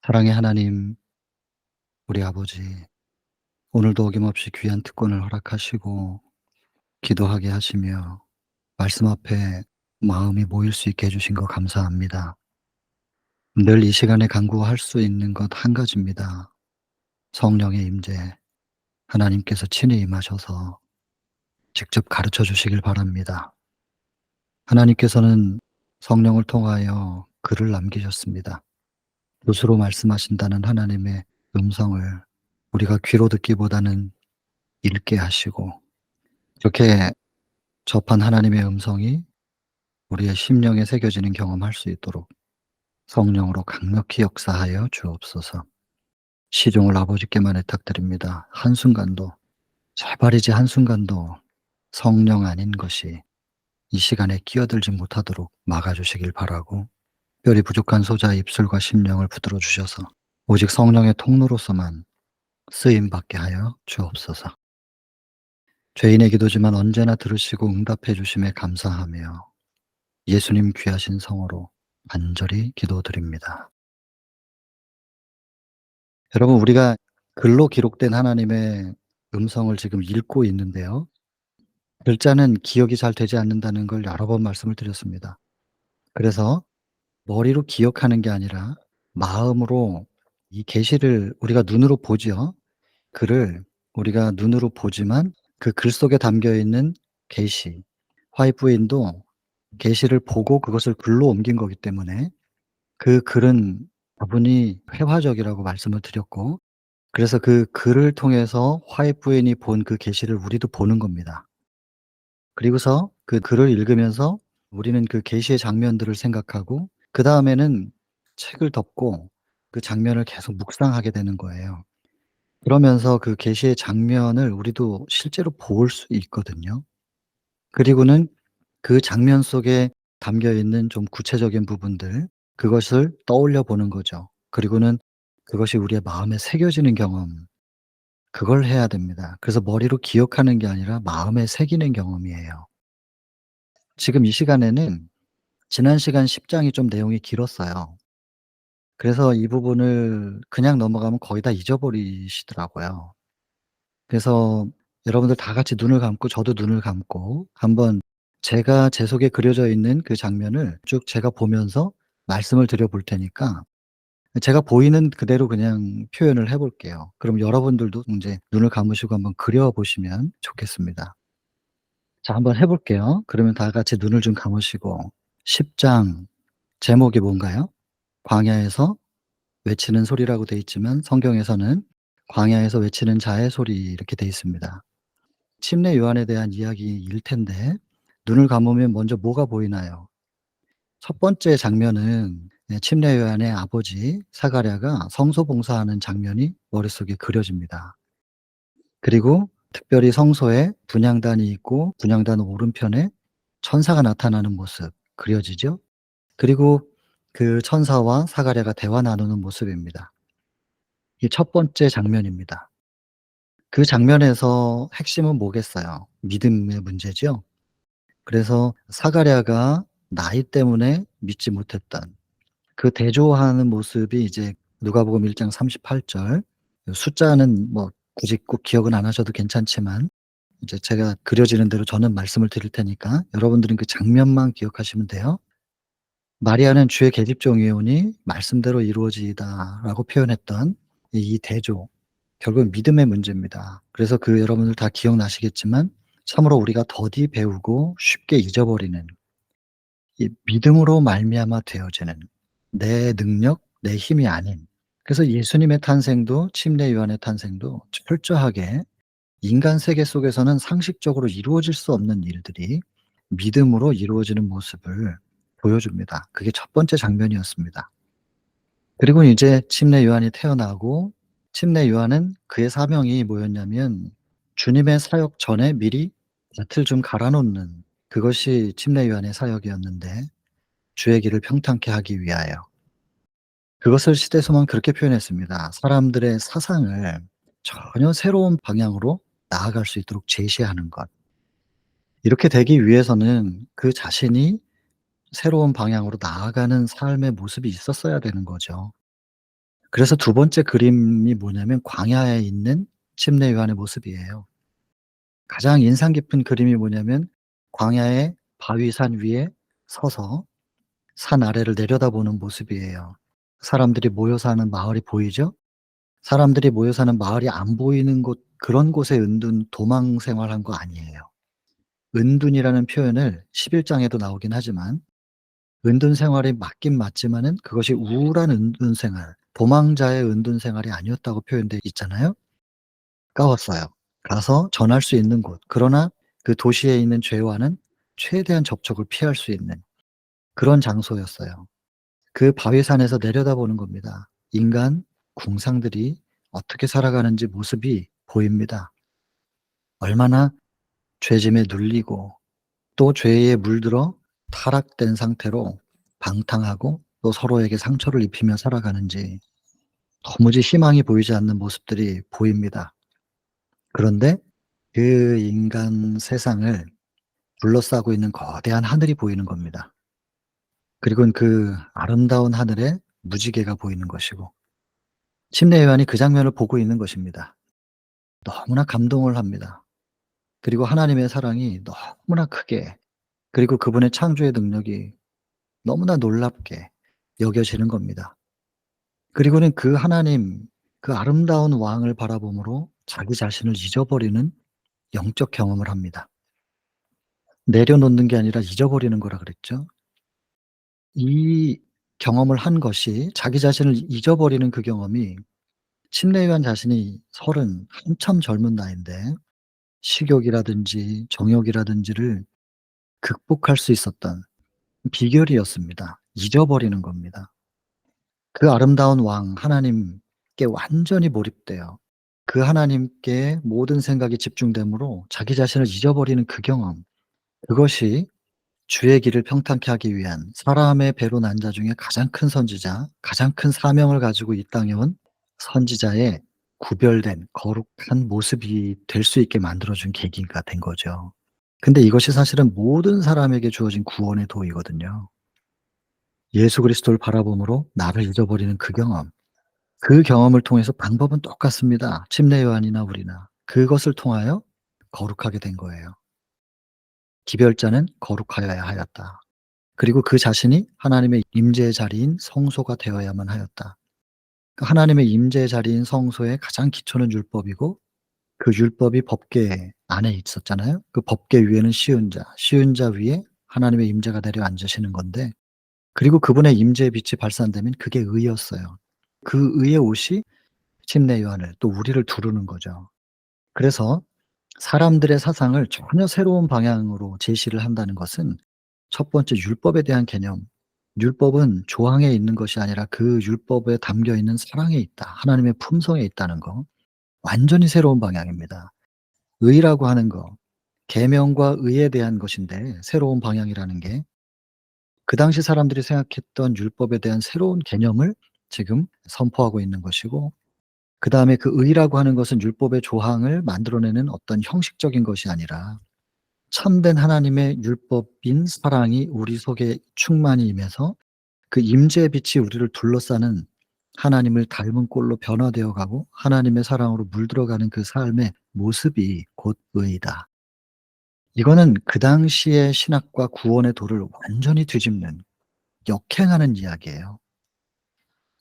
사랑의 하나님, 우리 아버지, 오늘도 어김없이 귀한 특권을 허락하시고 기도하게 하시며 말씀 앞에 마음이 모일 수 있게 해주신 거 감사합니다. 늘 이 시간에 간구할 수 있는 것 한 가지입니다. 성령의 임재, 하나님께서 친히 임하셔서 직접 가르쳐 주시길 바랍니다. 하나님께서는 성령을 통하여 글을 남기셨습니다. 붓으로 말씀하신다는 하나님의 음성을 우리가 귀로 듣기보다는 읽게 하시고, 이렇게 접한 하나님의 음성이 우리의 심령에 새겨지는 경험할 수 있도록 성령으로 강력히 역사하여 주옵소서. 시종을 아버지께만 애탁드립니다. 한순간도, 제발이지 한순간도 성령 아닌 것이 이 시간에 끼어들지 못하도록 막아주시길 바라고, 특별히 부족한 소자의 입술과 심령을 붙들어 주셔서 오직 성령의 통로로서만 쓰임받게 하여 주옵소서. 죄인의 기도지만 언제나 들으시고 응답해 주심에 감사하며 예수님 귀하신 성으로 간절히 기도드립니다. 여러분, 우리가 글로 기록된 하나님의 음성을 지금 읽고 있는데요. 글자는 기억이 잘 되지 않는다는 걸 여러 번 말씀을 드렸습니다. 그래서 머리로 기억하는 게 아니라 마음으로 이 계시를 우리가 눈으로 보죠. 글을 우리가 눈으로 보지만 그 글 속에 담겨 있는 계시, 화이트부인도 계시를 보고 그것을 글로 옮긴 거기 때문에 그 글은 다분히 회화적이라고 말씀을 드렸고, 그래서 그 글을 통해서 화해 부인이 본 그 계시를 우리도 보는 겁니다. 그리고서 그 글을 읽으면서 우리는 그 계시의 장면들을 생각하고 그다음에는 책을 덮고 그 장면을 계속 묵상하게 되는 거예요. 그러면서 그 계시의 장면을 우리도 실제로 볼 수 있거든요. 그리고는 그 장면 속에 담겨 있는 좀 구체적인 부분들, 그것을 떠올려 보는 거죠. 그리고는 그것이 우리의 마음에 새겨지는 경험, 그걸 해야 됩니다. 그래서 머리로 기억하는 게 아니라 마음에 새기는 경험이에요. 지금 이 시간에는 지난 시간 10 장이 좀 내용이 길었어요. 그래서 이 부분을 그냥 넘어가면 거의 다 잊어버리시더라고요. 그래서 여러분들 다 같이 눈을 감고 저도 눈을 감고 한번 제가 제 속에 그려져 있는 그 장면을 쭉 제가 보면서 말씀을 드려 볼 테니까 제가 보이는 그대로 그냥 표현을 해 볼게요. 그럼 여러분들도 인제 눈을 감으시고 한번 그려 보시면 좋겠습니다. 자, 한번 해 볼게요. 그러면 다 같이 눈을 좀 감으시고 10장 제목이 뭔가요? 광야에서 외치는 소리라고 돼 있지만 성경에서는 광야에서 외치는 자의 소리 이렇게 돼 있습니다. 침례 요한에 대한 이야기일 텐데 눈을 감으면 먼저 뭐가 보이나요? 첫 번째 장면은 침례 요한의 아버지 사가랴가 성소 봉사하는 장면이 머릿속에 그려집니다. 그리고 특별히 성소에 분향단이 있고 분향단 오른편에 천사가 나타나는 모습 그려지죠. 그리고 그 천사와 사가랴가 대화 나누는 모습입니다. 이 첫 번째 장면입니다. 그 장면에서 핵심은 뭐겠어요? 믿음의 문제죠. 그래서 사가랴가 나이 때문에 믿지 못했던 그 대조하는 모습이 이제 누가복음 1장 38절, 숫자는 뭐 굳이 꼭 기억은 안 하셔도 괜찮지만 이제 제가 그려지는 대로 저는 말씀을 드릴 테니까 여러분들은 그 장면만 기억하시면 돼요. 마리아는 "주의 계집종이오니 말씀대로 이루어지이다."라고 표현했던 이 대조, 결국은 믿음의 문제입니다. 그래서 그 여러분들 다 기억나시겠지만 참으로 우리가 더디 배우고 쉽게 잊어버리는 이 믿음으로 말미암아 되어지는 내 능력, 내 힘이 아닌, 그래서 예수님의 탄생도 침례 요한의 탄생도 철저하게 인간 세계 속에서는 상식적으로 이루어질 수 없는 일들이 믿음으로 이루어지는 모습을 보여줍니다. 그게 첫 번째 장면이었습니다. 그리고 이제 침례 요한이 태어나고 침례 요한은 그의 사명이 뭐였냐면 주님의 사역 전에 미리 밭을 좀 갈아 놓는, 그것이 침례 요한의 사역이었는데 주의 길을 평탄케 하기 위하여. 그것을 시대소망 그렇게 표현했습니다. 사람들의 사상을 전혀 새로운 방향으로 나아갈 수 있도록 제시하는 것. 이렇게 되기 위해서는 그 자신이 새로운 방향으로 나아가는 삶의 모습이 있었어야 되는 거죠. 그래서 두 번째 그림이 뭐냐면 광야에 있는 침례 요한의 모습이에요. 가장 인상 깊은 그림이 뭐냐면 광야의 바위산 위에 서서 산 아래를 내려다보는 모습이에요. 사람들이 모여 사는 마을이 보이죠? 사람들이 모여 사는 마을이 안 보이는 곳, 그런 곳에 은둔 도망 생활한 거 아니에요. 은둔이라는 표현을 11 장에도 나오긴 하지만 은둔 생활이 맞긴 맞지만은 그것이 우울한 은둔 생활, 도망자의 은둔 생활이 아니었다고 표현돼 있잖아요. 가까웠어요. 가서 전할 수 있는 곳. 그러나 그 도시에 있는 죄와는 최대한 접촉을 피할 수 있는 그런 장소였어요. 그 바위산에서 내려다보는 겁니다. 인간 궁상들이 어떻게 살아가는지 모습이 보입니다. 얼마나 죄짐에 눌리고 또 죄에 물들어 타락된 상태로 방탕하고 또 서로에게 상처를 입히며 살아가는지 도무지 희망이 보이지 않는 모습들이 보입니다. 그런데 그 인간 세상을 둘러싸고 있는 거대한 하늘이 보이는 겁니다. 그리고는 그 아름다운 하늘에 무지개가 보이는 것이고 침례 요한이 그 장면을 보고 있는 것입니다. 너무나 감동을 합니다. 그리고 하나님의 사랑이 너무나 크게, 그리고 그분의 창조의 능력이 너무나 놀랍게 여겨지는 겁니다. 그리고는 그 하나님, 그 아름다운 왕을 바라봄으로 자기 자신을 잊어버리는 영적 경험을 합니다. 내려놓는 게 아니라 잊어버리는 거라 그랬죠. 이 경험을 한 것이, 자기 자신을 잊어버리는 그 경험이, 침례 요한 자신이 30, 한참 젊은 나이인데 식욕이라든지 정욕이라든지를 극복할 수 있었던 비결이었습니다. 잊어버리는 겁니다. 그 아름다운 왕 하나님께 완전히 몰입돼요. 그 하나님께 모든 생각이 집중되므로 자기 자신을 잊어버리는 그 경험, 그것이 주의 길을 평탄케 하기 위한 사람의 배로 난 자 중에 가장 큰 선지자, 가장 큰 사명을 가지고 이 땅에 온 선지자의 구별된 거룩한 모습이 될 수 있게 만들어 준 계기가 된 거죠. 근데 이것이 사실은 모든 사람에게 주어진 구원의 도이거든요. 예수 그리스도를 바라봄으로 나를 잊어버리는 그 경험. 그 경험을 통해서 방법은 똑같습니다. 침례 요한이나 우리나. 그것을 통하여 거룩하게 된 거예요. 기별자는 거룩하여야 하였다. 그리고 그 자신이 하나님의 임재의 자리인 성소가 되어야만 하였다. 그 하나님의 임재의 자리인 성소의 가장 기초는 율법이고 그 율법이 법궤 안에 있었잖아요. 그 법궤 위에는 시은자, 시은자 위에 하나님의 임재가 내려 앉으시는 건데, 그리고 그분의 임재의 빛이 발산되면 그게 의였어요. 그 의의 옷이 침례 요한을, 또 우리를 두르는 거죠. 그래서 사람들의 사상을 전혀 새로운 방향으로 제시를 한다는 것은 첫 번째 율법에 대한 개념. 율법은 조항에 있는 것이 아니라 그 율법에 담겨 있는 사랑에 있다. 하나님의 품성에 있다는 거. 완전히 새로운 방향입니다. 의라고 하는 거, 계명과 의에 대한 것인데 새로운 방향이라는 게 그 당시 사람들이 생각했던 율법에 대한 새로운 개념을 지금 선포하고 있는 것이고, 그다음에 그 의라고 하는 것은 율법의 조항을 만들어내는 어떤 형식적인 것이 아니라 참된 하나님의 율법인 사랑이 우리 속에 충만히 임해서 그 임재의 빛이 우리를 둘러싸는 하나님을 닮은 꼴로 변화되어 가고 하나님의 사랑으로 물들어가는 그 삶의 모습이 곧 의이다. 이거는 그 당시의 신학과 구원의 도를 완전히 뒤집는, 역행하는 이야기예요.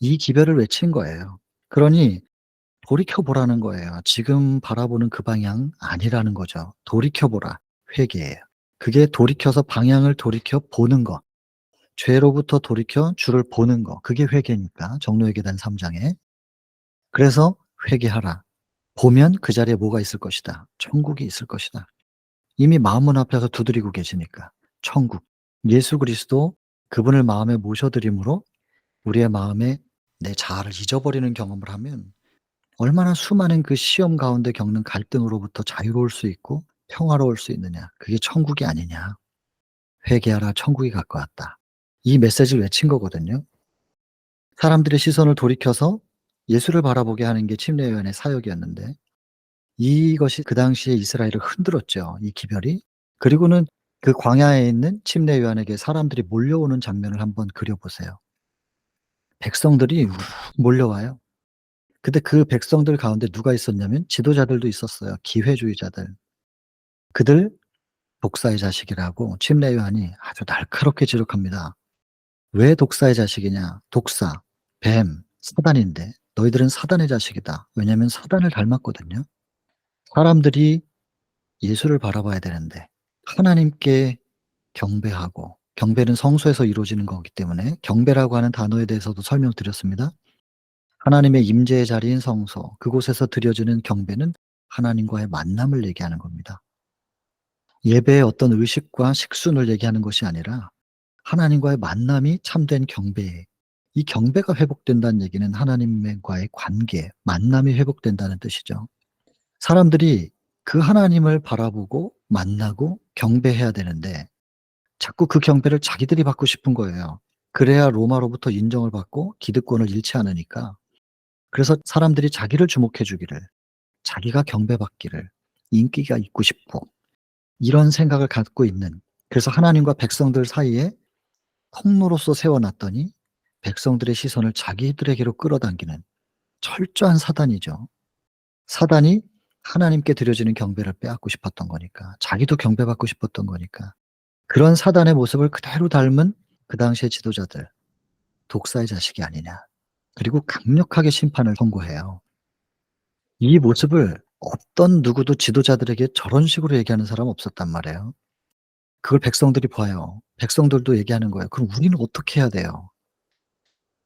이 기별을 외친 거예요. 그러니 돌이켜 보라는 거예요. 지금 바라보는 그 방향 아니라는 거죠. 돌이켜 보라. 회개예요. 그게 돌이켜서 방향을 돌이켜 보는 거. 죄로부터 돌이켜 주를 보는 거. 그게 회개니까. 정로회개단 3 장에. 그래서 회개하라. 보면 그 자리에 뭐가 있을 것이다. 천국이 있을 것이다. 이미 마음문 앞에서 두드리고 계시니까. 천국. 예수 그리스도, 그분을 마음에 모셔드림으로 우리의 마음에 내 자아를 잊어버리는 경험을 하면 얼마나 수많은 그 시험 가운데 겪는 갈등으로부터 자유로울 수 있고 평화로울 수 있느냐. 그게 천국이 아니냐. 회개하라, 천국이 가까웠다. 이 메시지를 외친 거거든요. 사람들의 시선을 돌이켜서 예수를 바라보게 하는 게 침례 요한의 사역이었는데, 이것이 그 당시에 이스라엘을 흔들었죠, 이 기별이. 그리고는 그 광야에 있는 침례 요한에게 사람들이 몰려오는 장면을 한번 그려 보세요. 백성들이 훅 몰려와요. 근데 그 백성들 가운데 누가 있었냐면 지도자들도 있었어요. 기회주의자들. 그들 독사의 자식이라고 침례 요한이 아주 날카롭게 지적합니다. "왜 독사의 자식이냐? 독사, 뱀, 사단인데 너희들은 사단의 자식이다." 왜냐하면 사단을 닮았거든요. 사람들이 예수를 바라봐야 되는데 하나님께 경배하고, 경배는 성소에서 이루어지는 거기 때문에 경배라고 하는 단어에 대해서도 설명드렸습니다. 하나님의 임재의 자리인 성소, 그곳에서 드려지는 경배는 하나님과의 만남을 얘기하는 겁니다. 예배의 어떤 의식과 식순을 얘기하는 것이 아니라 하나님과의 만남이 참된 경배에, 이 경배가 회복된다는 얘기는 하나님과의 관계, 만남이 회복된다는 뜻이죠. 사람들이 그 하나님을 바라보고 만나고 경배해야 되는데 자꾸 그 경배를 자기들이 받고 싶은 거예요. 그래야 로마로부터 인정을 받고 기득권을 잃지 않으니까. 그래서 사람들이 자기를 주목해 주기를, 자기가 경배받기를, 인기가 있고 싶고, 이런 생각을 갖고 있는, 그래서 하나님과 백성들 사이에 통로로서 세워 놨더니 백성들의 시선을 자기들에게로 끌어당기는 철저한 사단이죠. 사단이 하나님께 드려지는 경배를 빼앗고 싶었던 거니까. 자기도 경배받고 싶었던 거니까. 그런 사단의 모습을 그대로 닮은 그 당시의 지도자들, 독사의 자식이 아니냐. 그리고 강력하게 심판을 선고해요. 이 모습을 어떤 누구도 지도자들에게 저런 식으로 얘기하는 사람 없었단 말이에요. 그걸 백성들이 봐요. 백성들도 얘기하는 거예요. "그럼 우리는 어떻게 해야 돼요?"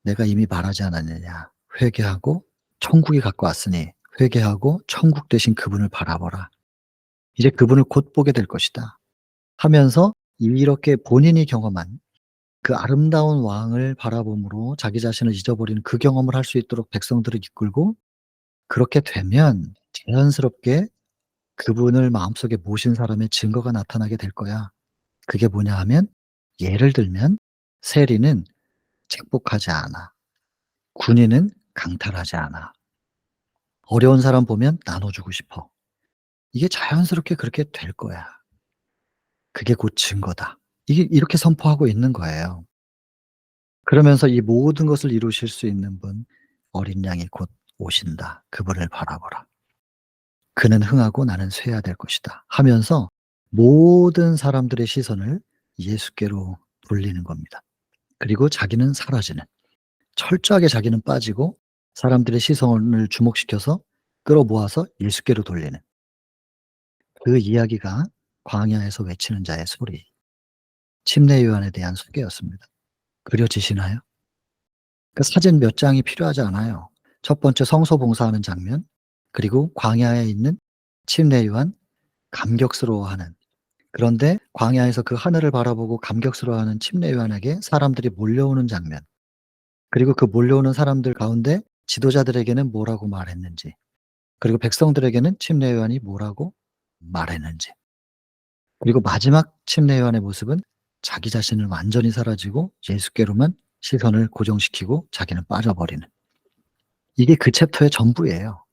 "내가 이미 말하지 않았느냐. 회개하고 천국이 가까웠으니 회개하고 천국 대신 그분을 바라보라. 이제 그분을 곧 보게 될 것이다." 하면서 이렇게 본인이 경험한 그 아름다운 왕을 바라봄으로 자기 자신을 잊어버리는 그 경험을 할 수 있도록 백성들을 이끌고, 그렇게 되면 자연스럽게 그분을 마음속에 모신 사람의 증거가 나타나게 될 거야. 그게 뭐냐 하면, 예를 들면 세리는 책복하지 않아. 군인은 강탈하지 않아. 어려운 사람 보면 나눠주고 싶어. 이게 자연스럽게 그렇게 될 거야. 그게 곧 증거다. 이게 이렇게 선포하고 있는 거예요. 그러면서 이 모든 것을 이루실 수 있는 분, 어린 양이 곧 오신다. 그분을 바라보라. 그는 흥하고 나는 쇠해야 될 것이다. 하면서 모든 사람들의 시선을 예수께로 돌리는 겁니다. 그리고 자기는 사라지는, 철저하게 자기는 빠지고 사람들의 시선을 주목시켜서 끌어모아서 예수께로 돌리는, 그 이야기가 광야에서 외치는 자의 소리, 침례 요한에 대한 소개였습니다. 그려지시나요? 그 사진 몇 장이 필요하지 않아요. 첫 번째 성소 봉사하는 장면, 그리고 광야에 있는 침례 요한 감격스러워하는, 그런데 광야에서 그 하늘을 바라보고 감격스러워하는 침례 요한에게 사람들이 몰려오는 장면, 그리고 그 몰려오는 사람들 가운데 지도자들에게는 뭐라고 말했는지, 그리고 백성들에게는 침례 요한이 뭐라고 말했는지, 그리고 마지막 침례 요한의 모습은 자기 자신을 완전히 사라지고 예수께로만 시선을 고정시키고 자기는 빠져버리는, 이게 그 챕터의 전부예요.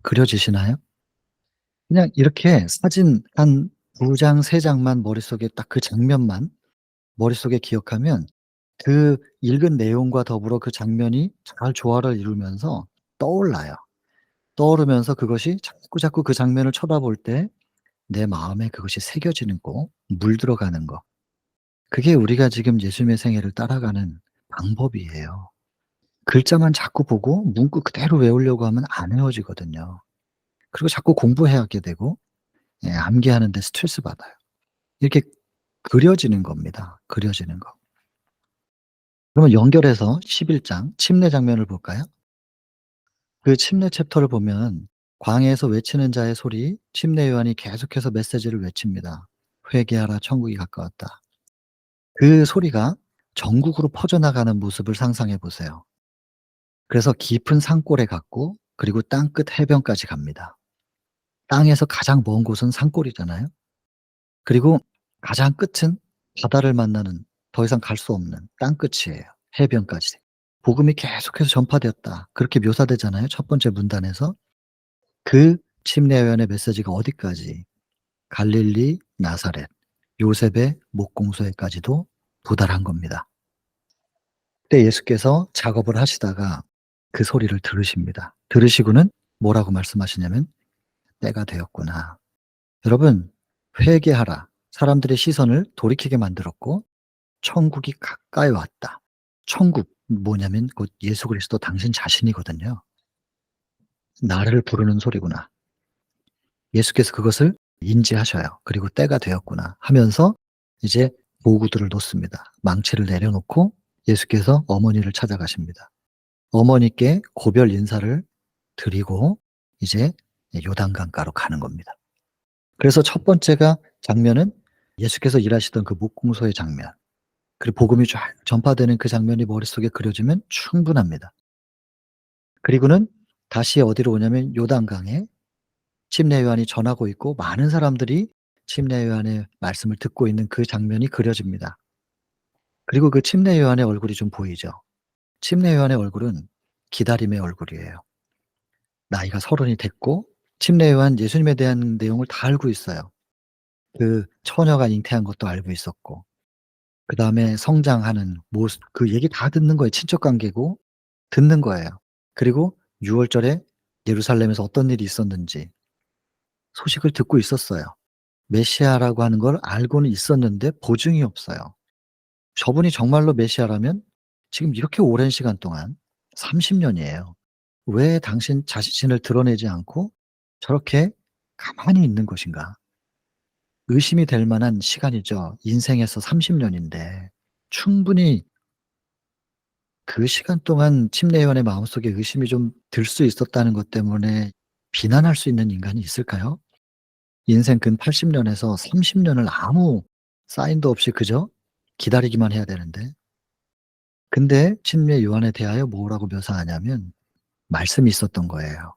그려지시나요? 그냥 이렇게 사진 한 2 장, 3 장만 머릿속에 딱 그 장면만 머릿속에 기억하면 그 읽은 내용과 더불어 그 장면이 잘 조화를 이루면서 떠올라요. 떠오르면서 그것이 자꾸자꾸 그 장면을 쳐다볼 때 내 마음에 그것이 새겨지는 거, 물들어가는 거. 그게 우리가 지금 예수님의 생애를 따라가는 방법이에요. 글자만 자꾸 보고 문구 그대로 외우려고 하면 안 외워지거든요. 그리고 자꾸 공부해야 하게 되고, 예, 암기하는 데 스트레스 받아요. 이렇게 그려지는 겁니다. 그려지는 거. 그러면 연결해서 11장 침례 장면을 볼까요? 그 침례 챕터를 보면 광야에서 외치는 자의 소리, 침례 요한이 계속해서 메시지를 외칩니다. "회개하라 천국이 가까웠다." 그 소리가 전국으로 퍼져나가는 모습을 상상해 보세요. 그래서 깊은 산골에 갔고, 그리고 땅끝 해변까지 갑니다. 땅에서 가장 먼 곳은 산골이잖아요. 그리고 가장 끝은 바다를 만나는, 더 이상 갈 수 없는 땅끝이에요. 해변까지. 복음이 계속해서 전파되었다. 그렇게 묘사되잖아요, 첫 번째 문단에서. 그 침례 요한의 메시지가 어디까지, 갈릴리, 나사렛, 요셉의 목공소에까지도 도달한 겁니다. 그때 예수께서 작업을 하시다가 그 소리를 들으십니다. 들으시고는 뭐라고 말씀하시냐면 "때가 되었구나." 여러분, 회개하라. 사람들의 시선을 돌이키게 만들었고 천국이 가까이 왔다. 천국 뭐냐면 곧 예수 그리스도 당신 자신이거든요. 나를 부르는 소리구나. 예수께서 그것을 인지하셔요. 그리고 '때가 되었구나.' 하면서 이제 도구들을 놓습니다. 망치를 내려놓고 예수께서 어머니를 찾아가십니다. 어머니께 고별 인사를 드리고 이제 요단강가로 가는 겁니다. 그래서 첫 번째가 장면은 예수께서 일하시던 그 목공소의 장면, 그리고 복음이 쫙 전파되는 그 장면이 머릿속에 그려지면 충분합니다. 그리고는 다시 어디로 오냐면 요단강에 침례 요한이 전하고 있고 많은 사람들이 침례 요한의 말씀을 듣고 있는 그 장면이 그려집니다. 그리고 그 침례 요한의 얼굴이 좀 보이죠. 침례 요한의 얼굴은 기다림의 얼굴이에요. 나이가 30이 됐고 침례 요한 예수님에 대한 내용을 다 알고 있어요. 그 처녀가 잉태한 것도 알고 있었고 그다음에 성장하는 모습 그 얘기 다 듣는 거예요. 친척 관계고 듣는 거예요. 그리고 6월 월절에 예루살렘에서 어떤 일이 있었는지 소식을 듣고 있었어요. 메시아라고 하는 걸 알고는 있었는데 보증이 없어요. 저분이 정말로 메시아라면 지금 이렇게 오랜 시간 동안 30 년이에요. 왜 당신 자신을 드러내지 않고 저렇게 가만히 있는 것인가? 의심이 될 만한 시간이죠. 인생에서 30 년인데 충분히 그 시간 동안 침례요한의 마음속에 의심이 좀 들 수 있었다는 것 때문에 비난할 수 있는 인간이 있을까요? 인생 근 80 년에서 30 년을 아무 사인도 없이 그저 기다리기만 해야 되는데 근데 침례 요한에 대하여 뭐라고 묘사하냐면 말씀이 있었던 거예요.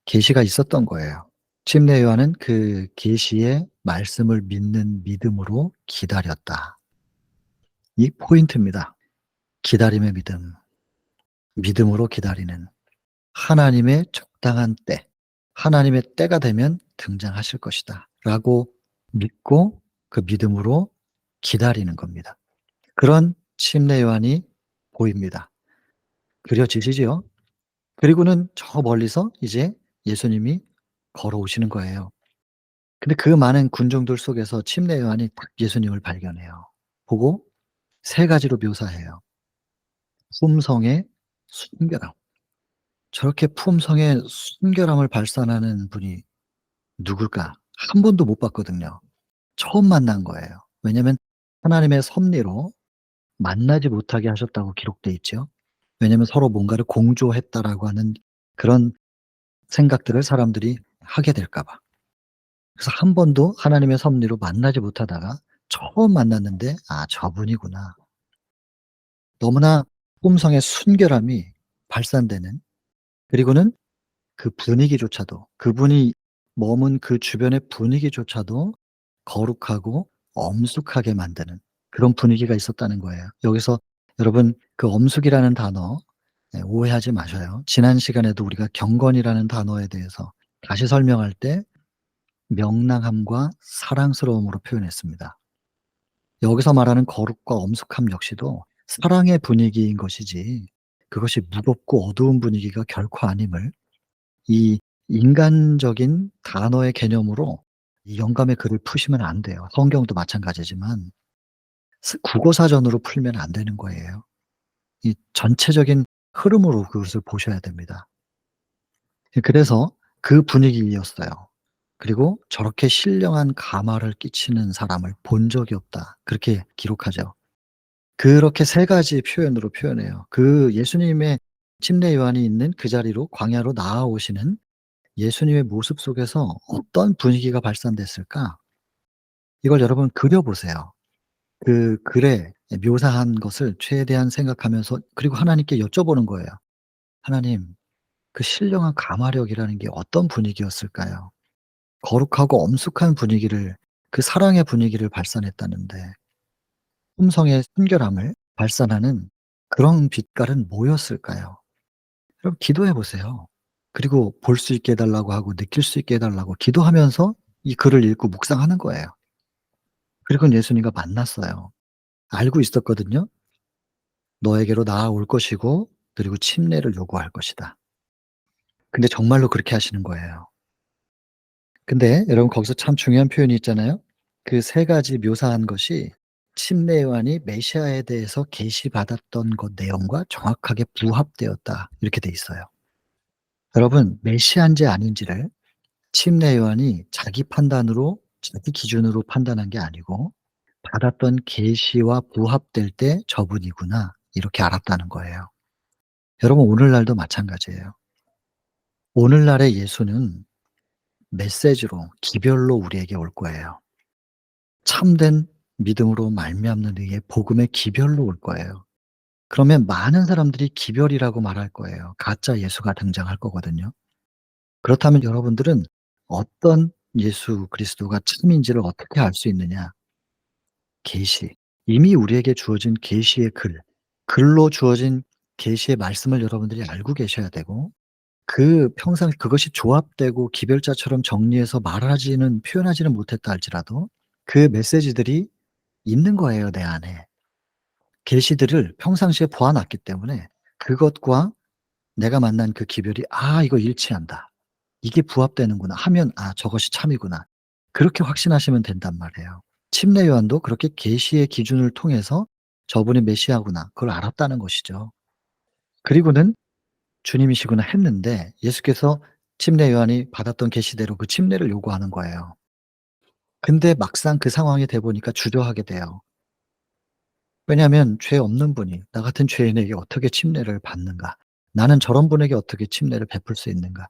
계시가 있었던 거예요. 침례 요한은 그 계시의 말씀을 믿는 믿음으로 기다렸다. 이 포인트입니다. 기다림의 믿음. 믿음으로 기다리는 하나님의 적당한 때, 하나님의 때가 되면 등장하실 것이다 라고 믿고 그 믿음으로 기다리는 겁니다. 그런 침례 요한이 보입니다. 그려지시지요? 그리고는 저 멀리서 이제 예수님이 걸어오시는 거예요. 근데 그 많은 군중들 속에서 침례 요한이 딱 예수님을 발견해요. 보고 세 가지로 묘사해요. 품성의 순결함. 저렇게 품성의 순결함을 발산하는 분이 누굴까? 한 번도 못 봤거든요. 처음 만난 거예요. 왜냐면 하나님의 섭리로 만나지 못하게 하셨다고 기록돼 있죠. 왜냐면 서로 뭔가를 공조했다라고 하는 그런 생각들을 사람들이 하게 될까 봐. 그래서 한 번도 하나님의 섭리로 만나지 못하다가 처음 만났는데 '아 저분이구나.' 너무나 품성의 순결함이 발산되는 그리고는 그 분위기조차도 그분이 머문 그 주변의 분위기조차도 거룩하고 엄숙하게 만드는 그런 분위기가 있었다는 거예요. 여기서 여러분 그 엄숙이라는 단어 오해하지 마셔요. 지난 시간에도 우리가 경건이라는 단어에 대해서 다시 설명할 때 명랑함과 사랑스러움으로 표현했습니다. 여기서 말하는 거룩과 엄숙함 역시도 사랑의 분위기인 것이지 그것이 무겁고 어두운 분위기가 결코 아님을 이 인간적인 단어의 개념으로 이 영감의 글을 푸시면 안 돼요. 성경도 마찬가지지만 국어 사전으로 풀면 안 되는 거예요. 이 전체적인 흐름으로 그것을 보셔야 됩니다. 그래서 그 분위기였어요. 그리고 "저렇게 신령한 감화를 끼치는 사람을 본 적이 없다." 그렇게 기록하죠. 그렇게 세 가지 표현으로 표현해요. 그 예수님의 침례 요한이 있는 그 자리로 광야로 나아오시는 예수님의 모습 속에서 어떤 분위기가 발산됐을까? 이걸 여러분 그려 보세요. 그 글에 묘사한 것을 최대한 생각하면서 그리고 하나님께 여쭤보는 거예요. "하나님, 그 신령한 감화력이라는 게 어떤 분위기였을까요?" 거룩하고 엄숙한 분위기를 그 사랑의 분위기를 발산했다는데 품성의 순결함을 발산하는 그런 빛깔은 뭐였을까요? 여러분 기도해 보세요. 그리고 볼 수 있게 해 달라고 하고 느낄 수 있게 해 달라고 기도하면서 이 글을 읽고 묵상하는 거예요. 그리고는 예수님과 만났어요. 알고 있었거든요. 너에게로 나아올 것이고 그리고 침례를 요구할 것이다. 근데 정말로 그렇게 하시는 거예요. 근데 여러분 거기서 참 중요한 표현이 있잖아요. 그 세 가지 묘사한 것이 침례 요한이 메시아에 대해서 계시받았던 것 내용과 정확하게 부합되었다 이렇게 돼 있어요. 여러분 메시아인지 아닌지를 침례 요한이 자기 판단으로 자기 기준으로 판단한 게 아니고 받았던 계시와 부합될 때 '저분이구나.' 이렇게 알았다는 거예요. 여러분 오늘날도 마찬가지예요. 오늘날의 예수는 메시지로 기별로 우리에게 올 거예요. 참된 믿음으로 말미암는 의의 복음의 기별로 올 거예요. 그러면 많은 사람들이 기별이라고 말할 거예요. 가짜 예수가 등장할 거거든요. 그렇다면 여러분들은 어떤 예수 그리스도가 참인지를 어떻게 알 수 있느냐? 계시. 이미 우리에게 주어진 계시의 글, 글로 주어진 계시의 말씀을 여러분들이 알고 계셔야 되고 그 평상 그것이 조합되고 기별자처럼 정리해서 말하지는 표현하지는 못했다 할지라도 그 메시지들이 있는 거예요, 내 안에. 계시들을 평상시에 보아 놨기 때문에 그것과 내가 만난 그 기별이 '아 이거 일치한다. 이게 부합되는구나.' 하면 '아 저것이 참이구나.' 그렇게 확신하시면 된단 말이에요. 침례 요한도 그렇게 계시의 기준을 통해서 '저분이 메시아구나.' 그걸 알았다는 것이죠. 그리고는 '주님이시구나.' 했는데 예수께서 침례 요한이 받았던 계시대로 그 침례를 요구하는 거예요. 근데 막상 그 상황이 돼 보니까 주저하게 돼요. 왜냐하면 죄 없는 분이 나 같은 죄인에게 어떻게 침례를 받는가? 나는 저런 분에게 어떻게 침례를 베풀 수 있는가?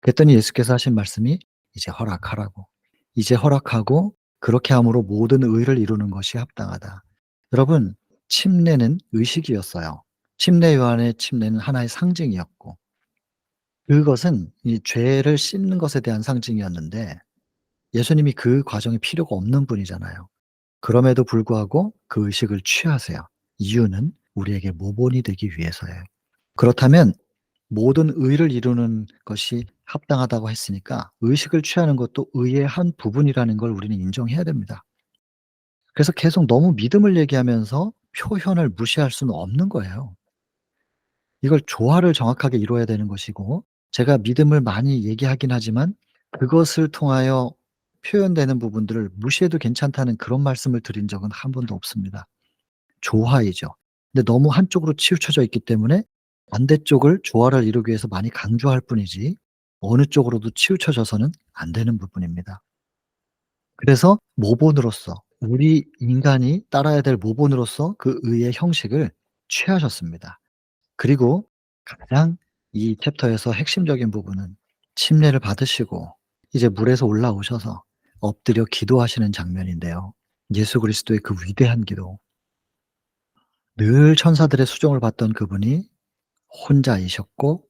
그랬더니 예수께서 하신 말씀이 "이제 허락하라."고. "이제 허락하고 그렇게 함으로 모든 의를 이루는 것이 합당하다." 여러분 침례는 의식이었어요. 침례 요한의 침례는 하나의 상징이었고 그것은 이 죄를 씻는 것에 대한 상징이었는데 예수님이 그 과정이 필요가 없는 분이잖아요. 그럼에도 불구하고 그 의식을 취하세요. 이유는 우리에게 모본이 되기 위해서예요. 그렇다면 모든 의를 이루는 것이 합당하다고 했으니까 의식을 취하는 것도 의의 한 부분이라는 걸 우리는 인정해야 됩니다. 그래서 계속 너무 믿음을 얘기하면서 표현을 무시할 수는 없는 거예요. 이걸 조화를 정확하게 이루어야 되는 것이고 제가 믿음을 많이 얘기하긴 하지만 그것을 통하여 표현되는 부분들을 무시해도 괜찮다는 그런 말씀을 드린 적은 한 번도 없습니다. 조화이죠. 근데 너무 한쪽으로 치우쳐져 있기 때문에 반대쪽을 조화를 이루기 위해서 많이 강조할 뿐이지 어느 쪽으로도 치우쳐져서는 안 되는 부분입니다. 그래서 모본으로서 우리 인간이 따라야 될 모본으로서 그 의의 형식을 취하셨습니다. 그리고 가장 이 챕터에서 핵심적인 부분은 침례를 받으시고 이제 물에서 올라오셔서 엎드려 기도하시는 장면인데요. 예수 그리스도의 그 위대한 기도. 늘 천사들의 수종을 받던 그분이 혼자이셨고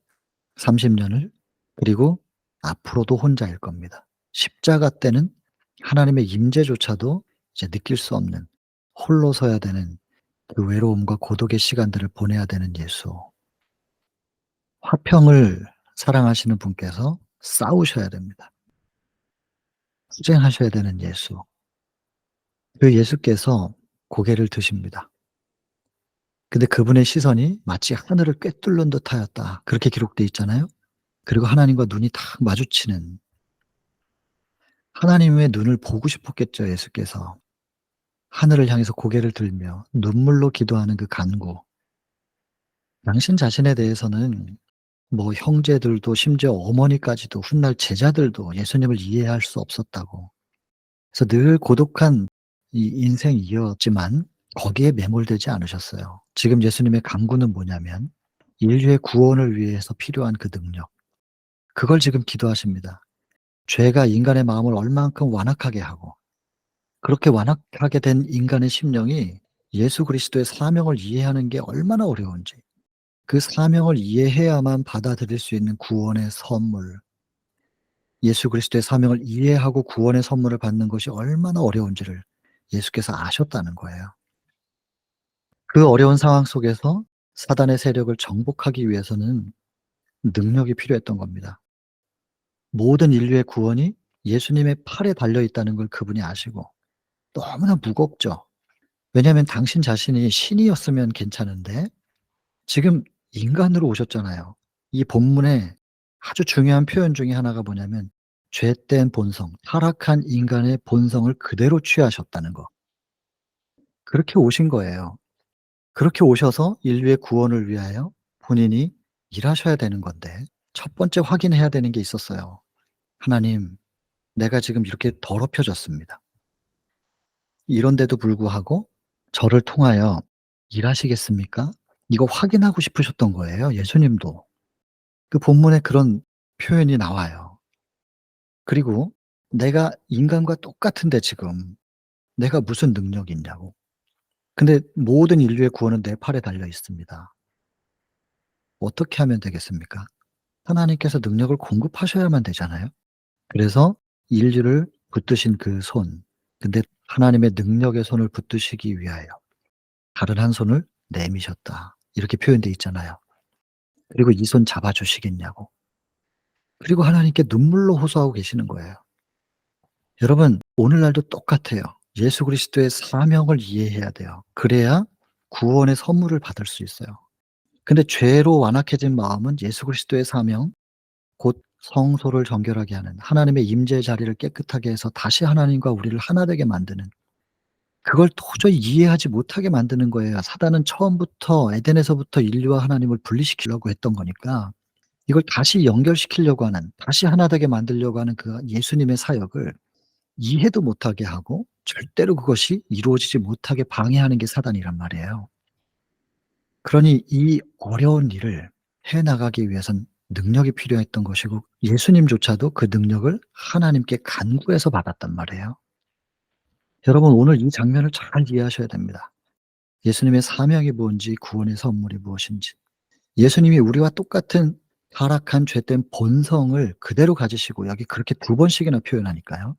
30 년을 그리고 앞으로도 혼자일 겁니다. 십자가 때는 하나님의 임재조차도 이제 느낄 수 없는 홀로 서야 되는 그 외로움과 고독의 시간들을 보내야 되는 예수. 화평을 사랑하시는 분께서 싸우셔야 됩니다. 투쟁하셔야 되는 예수. 그 예수께서 고개를 드십니다. 근데 그분의 시선이 마치 하늘을 꿰뚫는 듯하였다. 그렇게 기록돼 있잖아요. 그리고 하나님과 눈이 딱 마주치는 하나님의 눈을 보고 싶었겠죠, 예수께서. 하늘을 향해서 고개를 들며 눈물로 기도하는 그 간구. 당신 자신에 대해서는 뭐 형제들도 심지어 어머니까지도 훗날 제자들도 예수님을 이해할 수 없었다고. 그래서 늘 고독한 이 인생이었지만 거기에 매몰되지 않으셨어요. 지금 예수님의 간구는 뭐냐면 인류의 구원을 위해서 필요한 그 능력. 그걸 지금 기도하십니다. 죄가 인간의 마음을 얼만큼 완악하게 하고 그렇게 완악하게 된 인간의 심령이 예수 그리스도의 사명을 이해하는 게 얼마나 어려운지 그 사명을 이해해야만 받아들일 수 있는 구원의 선물 예수 그리스도의 사명을 이해하고 구원의 선물을 받는 것이 얼마나 어려운지를 예수께서 아셨다는 거예요. 그 어려운 상황 속에서 사단의 세력을 정복하기 위해서는 능력이 필요했던 겁니다. 모든 인류의 구원이 예수님의 팔에 달려 있다는 걸 그분이 아시고 너무나 무겁죠. 왜냐하면 당신 자신이 신이었으면 괜찮은데 지금 인간으로 오셨잖아요. 이 본문에 아주 중요한 표현 중에 하나가 뭐냐면 죄된 본성, 타락한 인간의 본성을 그대로 취하셨다는 거. 그렇게 오신 거예요. 그렇게 오셔서 인류의 구원을 위하여 본인이 일하셔야 되는 건데 첫 번째 확인해야 되는 게 있었어요. 하나님, 내가 지금 이렇게 더럽혀졌습니다. 이런데도 불구하고 저를 통하여 일하시겠습니까? 이거 확인하고 싶으셨던 거예요, 예수님도. 그 본문에 그런 표현이 나와요. 그리고 내가 인간과 똑같은데 지금 내가 무슨 능력이 있냐고. 근데 모든 인류의 구원은 내 팔에 달려 있습니다. 어떻게 하면 되겠습니까? 하나님께서 능력을 공급하셔야만 되잖아요. 그래서 인류를 붙드신 그 손, 근데 하나님의 능력의 손을 붙드시기 위하여 다른 한 손을 내미셨다. 이렇게 표현되어 있잖아요. 그리고 이 손 잡아 주시겠냐고. 그리고 하나님께 눈물로 호소하고 계시는 거예요. 여러분, 오늘날도 똑같아요. 예수 그리스도의 사명을 이해해야 돼요. 그래야 구원의 선물을 받을 수 있어요. 근데 죄로 완악해진 마음은 예수 그리스도의 사명, 곧 성소를 정결하게 하는 하나님의 임재 자리를 깨끗하게 해서 다시 하나님과 우리를 하나 되게 만드는, 그걸 도저히 이해하지 못하게 만드는 거예요. 사단은 처음부터 에덴에서부터 인류와 하나님을 분리시키려고 했던 거니까 이걸 다시 연결시키려고 하는, 다시 하나 되게 만들려고 하는 그 예수님의 사역을 이해도 못하게 하고 절대로 그것이 이루어지지 못하게 방해하는 게 사단이란 말이에요. 그러니 이 어려운 일을 해 나가기 위해선 능력이 필요했던 것이고 예수님조차도 그 능력을 하나님께 간구해서 받았단 말이에요. 여러분, 오늘 이 장면을 잘 이해하셔야 됩니다. 예수님의 사명이 뭔지, 구원의 선물이 무엇인지. 예수님이 우리와 똑같은 타락한 죄된 본성을 그대로 가지시고, 여기 그렇게 두 번씩이나 표현하니까요.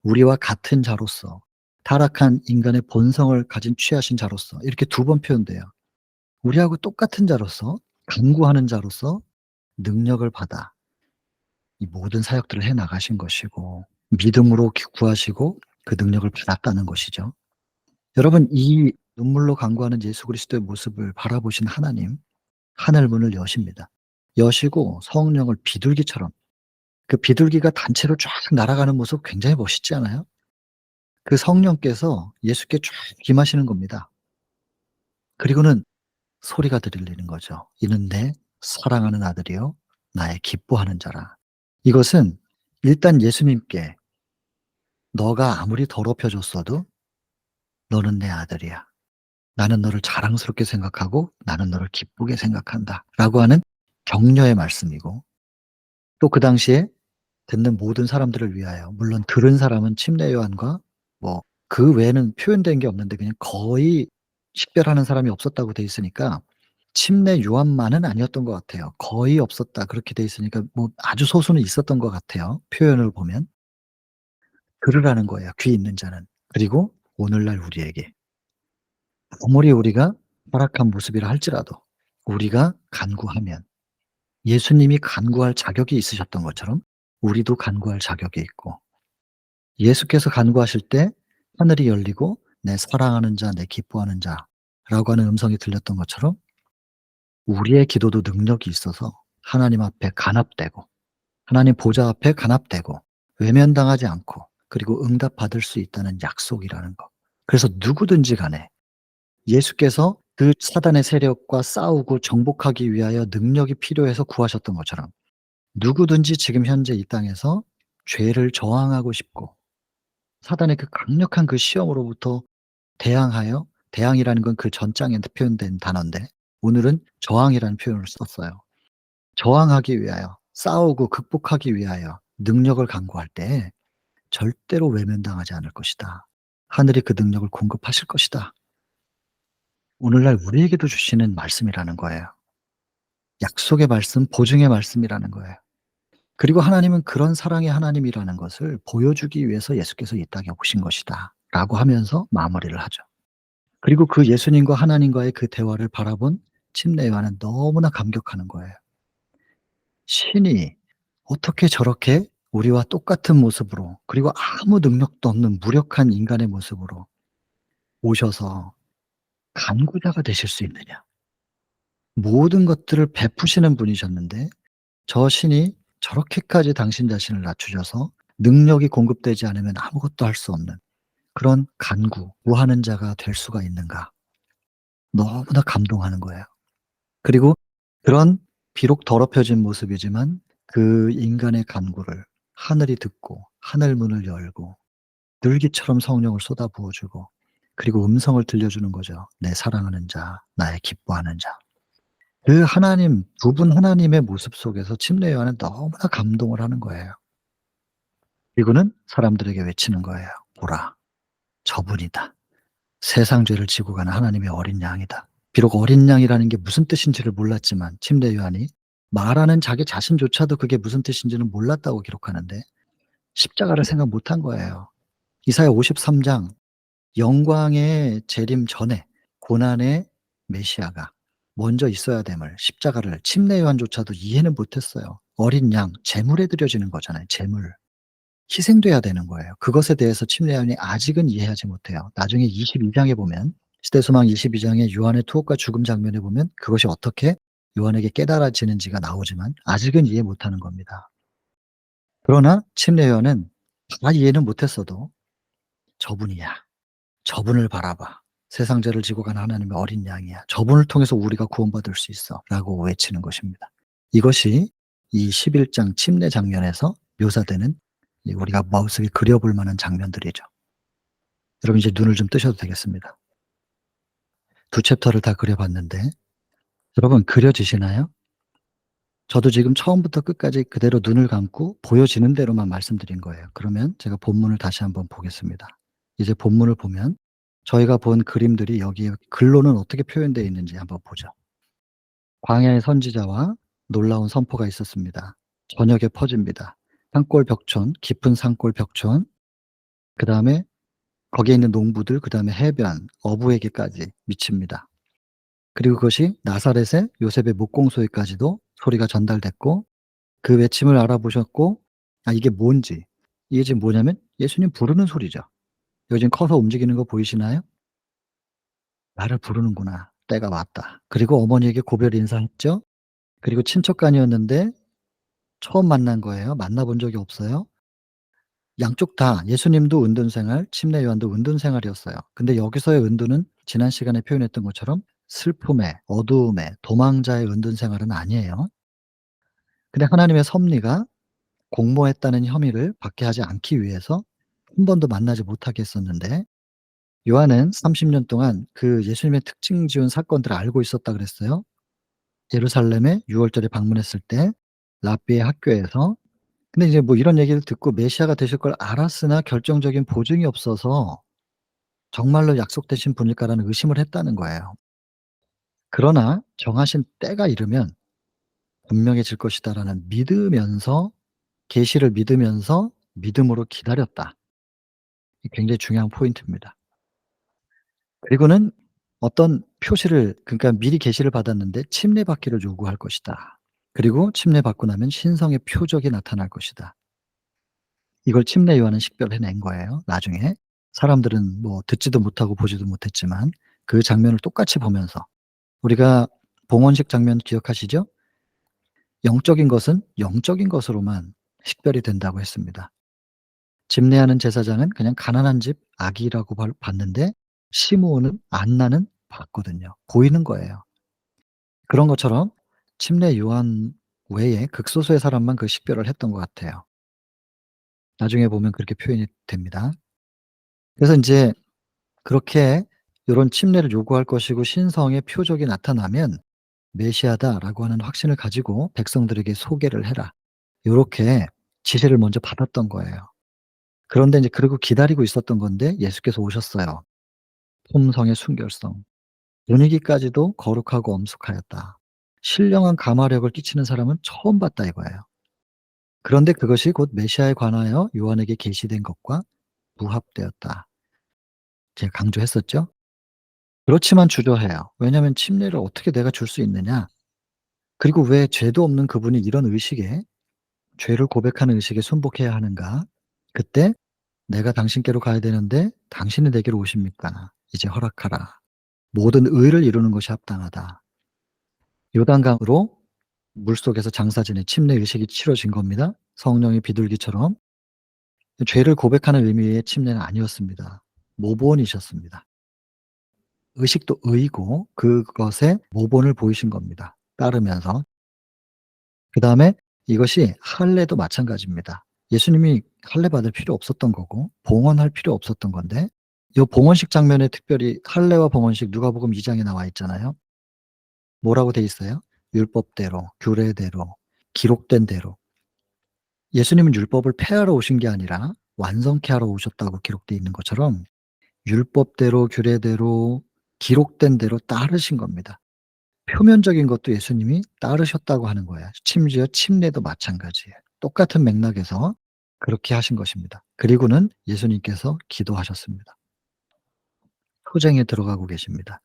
우리와 같은 자로서, 타락한 인간의 본성을 가진 취하신 자로서, 이렇게 두 번 표현돼요. 우리하고 똑같은 자로서, 간구하는 자로서 능력을 받아 이 모든 사역들을 해 나가신 것이고 믿음으로 구하시고 그 능력을 받았다는 것이죠. 여러분, 이 눈물로 간구하는 예수 그리스도의 모습을 바라보신 하나님, 하늘 문을 여십니다. 여시고 성령을 비둘기처럼, 그 비둘기가 단체로 쫙 날아가는 모습 굉장히 멋있지 않아요? 그 성령께서 예수께 쫙 임하시는 겁니다. 그리고는 소리가 들리는 거죠. "이는 내 사랑하는 아들이요 나의 기뻐하는 자라." 이것은 일단 예수님께 "너가 아무리 더럽혀졌어도 너는 내 아들이야. 나는 너를 자랑스럽게 생각하고 나는 너를 기쁘게 생각한다."라고 하는 격려의 말씀이고, 또 그 당시에 듣는 모든 사람들을 위하여, 물론 들은 사람은 침례 요한과 뭐 그 외에는 표현된 게 없는데 그냥 거의 식별하는 사람이 없었다고 돼 있으니까 침례 요한만은 아니었던 것 같아요. "거의 없었다." 그렇게 돼 있으니까 뭐 아주 소수는 있었던 것 같아요, 표현을 보면. 들으라는 거예요, 귀 있는 자는. 그리고 오늘날 우리에게 아무리 우리가 타락한 모습이라 할지라도 우리가 간구하면 예수님이 간구할 자격이 있으셨던 것처럼 우리도 간구할 자격이 있고, 예수께서 간구하실 때 하늘이 열리고 "내 사랑하는 자, 내 기뻐하는 자"라고 하는 음성이 들렸던 것처럼 우리의 기도도 능력이 있어서 하나님 앞에 간합되고 하나님 보좌 앞에 간합되고 외면당하지 않고 그리고 응답받을 수 있다는 약속이라는 것. 그래서 누구든지 간에 예수께서 그 사단의 세력과 싸우고 정복하기 위하여 능력이 필요해서 구하셨던 것처럼 누구든지 지금 현재 이 땅에서 죄를 저항하고 싶고 사단의 그 강력한 그 시험으로부터 대항하여, 대항이라는 건 그 전장에 표현된 단어인데 오늘은 저항이라는 표현을 썼어요. 저항하기 위하여, 싸우고 극복하기 위하여 능력을 간구할 때 절대로 외면당하지 않을 것이다. 하늘이 그 능력을 공급하실 것이다. 오늘날 우리에게도 주시는 말씀이라는 거예요. 약속의 말씀, 보증의 말씀이라는 거예요. 그리고 하나님은 그런 사랑의 하나님이라는 것을 보여주기 위해서 예수께서 이 땅에 오신 것이다. 라고 하면서 마무리를 하죠. 그리고 그 예수님과 하나님과의 그 대화를 바라본 침례 요한은 너무나 감격하는 거예요. 신이 어떻게 저렇게 우리와 똑같은 모습으로, 그리고 아무 능력도 없는 무력한 인간의 모습으로 오셔서 간구자가 되실 수 있느냐. 모든 것들을 베푸시는 분이셨는데 저 신이 저렇게까지 당신 자신을 낮추셔서 능력이 공급되지 않으면 아무것도 할 수 없는 그런 간구, 구하는 자가 될 수가 있는가. 너무나 감동하는 거예요. 그리고 그런 비록 더럽혀진 모습이지만 그 인간의 간구를 하늘이 듣고 하늘 문을 열고 늘기처럼 성령을 쏟아부어 주고 그리고 음성을 들려주는 거죠. "내 사랑하는 자, 나의 기뻐하는 자." 그 하나님, 두 분 하나님의 모습 속에서 침례 요한은 너무나 감동을 하는 거예요. 그리고는 사람들에게 외치는 거예요. "보라, 저분이다. 세상 죄를 지고 가는 하나님의 어린 양이다." 비록 어린 양이라는 게 무슨 뜻인지를 몰랐지만 침례 요한이 말하는 자기 자신조차도 그게 무슨 뜻인지는 몰랐다고 기록하는데 십자가를 생각 못한 거예요. 이사야 53장 영광의 재림 전에 고난의 메시아가 먼저 있어야 됨을 십자가를 침례 요한조차도 이해는 못했어요. 어린 양 제물에 드려지는 거잖아요, 제물. 희생돼야 되는 거예요. 그것에 대해서 침례 요한이 아직은 이해하지 못해요. 나중에 22 장에 보면 시대소망 22 장에 요한의 투옥과 죽음 장면에 보면 그것이 어떻게 요한에게 깨달아지는지가 나오지만 아직은 이해 못하는 겁니다. 그러나 침례 요한은 다 이해는 못했어도 '저분이야. 저분을 바라봐. 세상 죄를 지고 간 하나님의 어린 양이야. 저분을 통해서 우리가 구원받을 수 있어.'라고 외치는 것입니다. 이것이 이 11장 침례 장면에서 묘사되는 이 우리가 마음속에 그려 볼 만한 장면들이죠. 여러분 이제 눈을 좀 뜨셔도 되겠습니다. 두 챕터를 다 그려 봤는데 여러분 그려지시나요? 저도 지금 처음부터 끝까지 그대로 눈을 감고 보여지는 대로만 말씀드린 거예요. 그러면 제가 본문을 다시 한번 보겠습니다. 이제 본문을 보면 저희가 본 그림들이 여기에 글로는 어떻게 표현되어 있는지 한번 보죠. 광야의 선지자와 놀라운 선포가 있었습니다. 저녁에 퍼집니다. 산골 벽촌, 깊은 산골 벽촌, 그다음에 거기에 있는 농부들, 그다음에 해변, 어부에게까지 미칩니다. 그리고 그것이 나사렛의 요셉의 목공소에까지도 소리가 전달됐고 그 외침을 알아보셨고 아 이게 뭔지 이게 지금 뭐냐면 예수님 부르는 소리죠. 여기 지금 커서 움직이는 거 보이시나요? '나를 부르는구나. 때가 왔다.' 그리고 어머니에게 고별 인사했죠. 그리고 친척간이었는데 처음 만난 거예요. 만나 본 적이 없어요. 양쪽 다 예수님도 은둔 생활, 침례 요한도 은둔 생활이었어요. 근데 여기서의 은둔은 지난 시간에 표현했던 것처럼 슬픔의, 어두움의, 도망자의 은둔 생활은 아니에요. 근데 하나님의 섭리가 공모했다는 혐의를 받게 하지 않기 위해서 한 번도 만나지 못하게 했었는데 요한은 30년 동안 그 예수님의 특징 지은 사건들을 알고 있었다 그랬어요. 예루살렘에 6 월절에 방문했을 때 랍비의 학교에서 근데 이제 뭐 이런 얘기를 듣고 메시아가 되실 걸 알았으나 결정적인 보증이 없어서 '정말로 약속되신 분일까.'라는 의심을 했다는 거예요. 그러나 정하신 때가 이르면 분명해질 것이다라는 믿으면서 계시를 믿으면서 믿음으로 기다렸다. 이 굉장히 중요한 포인트입니다. 그리고는 어떤 표시를 그러니까 미리 계시를 받았는데 침례받기를 요구할 것이다. 그리고 침례받고 나면 신성의 표적이 나타날 것이다. 이걸 침례 요한은 식별해낸 거예요 나중에. 사람들은 뭐 듣지도 못하고 보지도 못했지만 그 장면을 똑같이 보면서 우리가 봉헌식 장면 기억하시죠? 영적인 것은 영적인 것으로만 식별이 된다고 했습니다. 집례하는 제사장은 그냥 가난한 집 아기라고 봤는데 시므온은 안나는 봤거든요. 보이는 거예요. 그런 것처럼 침례 요한 외에 극소수의 사람만 그 식별을 했던 것 같아요. 나중에 보면 그렇게 표현이 됩니다. 그래서 인제 그렇게 요런 침례를 요구할 것이고 신성의 표적이 나타나면 "메시아다."라고 하는 확신을 가지고 백성들에게 소개를 해라. 요렇게 지시를 먼저 받았던 거예요. 그런데 인제 그러고 기다리고 있었던 건데 예수께서 오셨어요. 품성의 순결성. 분위기까지도 거룩하고 엄숙하였다. 신령한 감화력을 끼치는 사람은 처음 봤다 이거예요. 그런데 그것이 곧 메시아에 관하여 요한에게 계시된 것과 부합되었다. 제가 강조했었죠. 그렇지만 주저해요. 왜냐하면 침례를 어떻게 내가 줄 수 있느냐. 그리고 왜 죄도 없는 그분이 이런 의식에 죄를 고백하는 의식에 순복해야 하는가. 그때 "내가 당신께로 가야 되는데 당신이 내게로 오십니까? 이제 허락하라. 모든 의를 이루는 것이 합당하다." 요단강으로 물속에서 장사 지내 침례 의식이 치러진 겁니다. 성령의 비둘기처럼. 죄를 고백하는 의미의 침례는 아니었습니다. 모본이셨습니다. 의식도 의이고 그것에 모본을 보이신 겁니다, 따르면서. 그다음에 이것이 할례도 마찬가지입니다. 예수님이 할례 받을 필요 없었던 거고 봉헌할 필요 없었던 건데, 요 봉헌식 장면에 특별히 할례와 봉헌식 누가복음 2 장에 나와 있잖아요. 뭐라고 돼 있어요? 율법대로, 규례대로, 기록된 대로. 예수님은 율법을 폐하러 오신 게 아니라 완성케 하러 오셨다고 기록돼 있는 것처럼 율법대로, 규례대로, 기록된 대로 따르신 겁니다. 표면적인 것도 예수님이 따르셨다고 하는 거예요. 심지어 침례도 마찬가지예요. 똑같은 맥락에서 그렇게 하신 것입니다. 그리고는 예수님께서 기도하셨습니다. 투쟁에 들어가고 계십니다.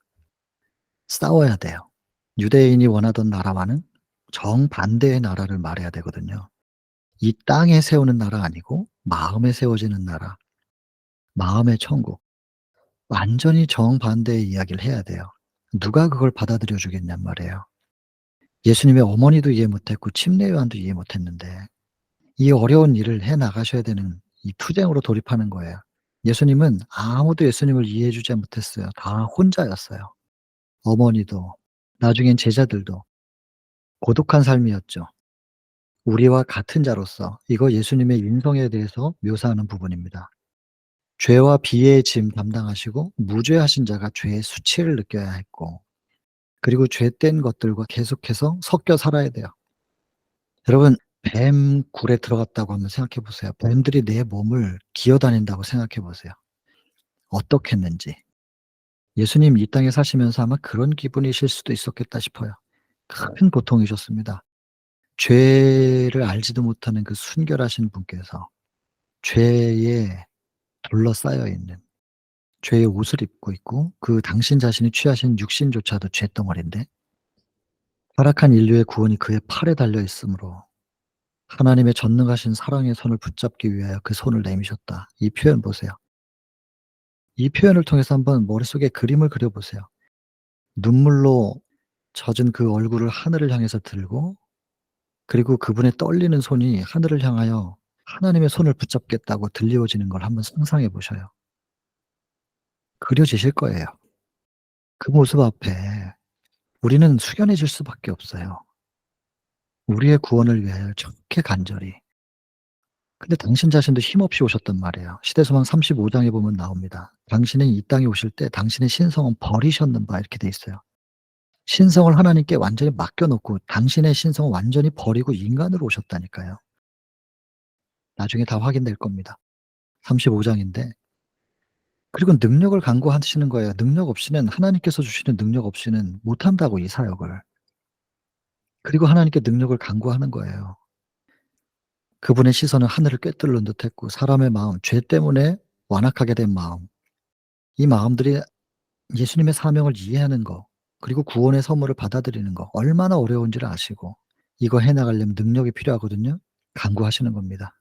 싸워야 돼요. 유대인이 원하던 나라와는 정반대의 나라를 말해야 되거든요. 이 땅에 세우는 나라 아니고 마음에 세워지는 나라, 마음의 천국. 완전히 정반대의 이야기를 해야 돼요. 누가 그걸 받아들여 주겠냔 말이에요. 예수님의 어머니도 이해 못했고 침례 요한도 이해 못했는데 이 어려운 일을 해 나가셔야 되는 이 투쟁으로 돌입하는 거예요. 예수님은 아무도 예수님을 이해해 주지 못했어요. 다 혼자였어요. 어머니도 나중엔 제자들도. 고독한 삶이었죠. 우리와 같은 자로서 이거 예수님의 인성에 대해서 묘사하는 부분입니다. 죄와 비의 짐 담당하시고 무죄하신 자가 죄의 수치를 느껴야 했고, 그리고 죄된 것들과 계속해서 섞여 살아야 돼요. 여러분, 뱀 굴에 들어갔다고 한번 생각해 보세요. 뱀들이 내 몸을 기어다닌다고 생각해 보세요. 어떻겠는지. 예수님 이 땅에 사시면서 아마 그런 기분이실 수도 있었겠다 싶어요. 큰 고통이셨습니다. 죄를 알지도 못하는 그 순결하신 분께서 죄에 둘러싸여 있는, 죄의 옷을 입고 있고 그 당신 자신이 취하신 육신조차도 죄덩어리인데 타락한 인류의 구원이 그의 팔에 달려 있으므로 하나님의 전능하신 사랑의 손을 붙잡기 위하여 그 손을 내미셨다. 이 표현 보세요. 이 표현을 통해서 한번 머릿속에 그림을 그려 보세요. 눈물로 젖은 그 얼굴을 하늘을 향해서 들고, 그리고 그분의 떨리는 손이 하늘을 향하여 하나님의 손을 붙잡겠다고 들리워지는 걸 한번 상상해 보셔요. 그려지실 거예요. 그 모습 앞에 우리는 숙연해질 수밖에 없어요. 우리의 구원을 위하여 저렇게 간절히. 근데 당신 자신도 힘없이 오셨단 말이에요. 시대소망 35 장에 보면 나옵니다. "당신은 이 땅에 오실 때 당신의 신성은 버리셨는 바." 이렇게 돼 있어요. 신성을 하나님께 완전히 맡겨 놓고 당신의 신성을 완전히 버리고 인간으로 오셨다니까요. 나중에 다 확인될 겁니다. 35 장인데. 그리고 능력을 간구하시는 거예요. 능력 없이는, 하나님께서 주시는 능력 없이는 못한다고, 이 사역을. 그리고 하나님께 능력을 간구하는 거예요. 그분의 시선은 하늘을 꿰뚫는 듯했고 사람의 마음, 죄 때문에 완악하게 된 마음, 이 마음들이 예수님의 사명을 이해하는 거, 그리고 구원의 선물을 받아들이는 거 얼마나 어려운지를 아시고 이거 해 나가려면 능력이 필요하거든요. 간구하시는 겁니다.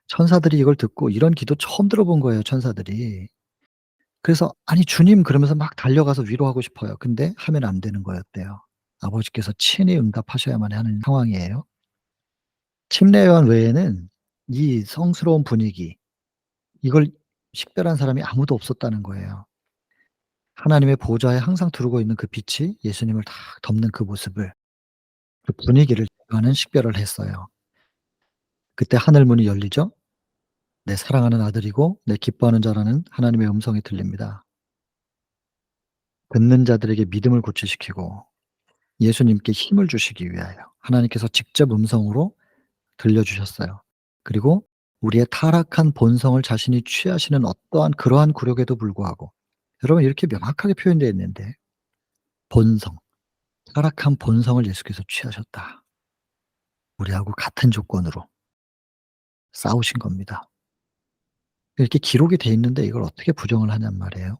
천사들이 이걸 듣고 이런 기도 처음 들어본 거예요, 천사들이. 그래서 "아니 주님." 그러면서 막 달려가서 위로하고 싶어요. 근데 하면 안 되는 거였대요. 아버지께서 친히 응답하셔야만 하는 상황이에요. 침례 요한 외에는 이 성스러운 분위기, 이걸 식별한 사람이 아무도 없었다는 거예요. 하나님의 보좌에 항상 두르고 있는 그 빛이 예수님을 다 덮는 그 모습을, 그 분위기를 요한은 식별을 했어요. 그때 하늘 문이 열리죠. 내 사랑하는 아들이고 내 기뻐하는 자라는 하나님의 음성이 들립니다. 듣는 자들에게 믿음을 고취시키고 예수님께 힘을 주시기 위하여 하나님께서 직접 음성으로 들려주셨어요. 그리고 우리의 타락한 본성을 자신이 취하시는 어떠한 그러한 굴욕에도 불구하고, 여러분 이렇게 명확하게 표현되어 있는데, 본성, 타락한 본성을 예수께서 취하셨다. 우리하고 같은 조건으로 싸우신 겁니다. 이렇게 기록이 돼 있는데 이걸 어떻게 부정을 하냔 말이에요.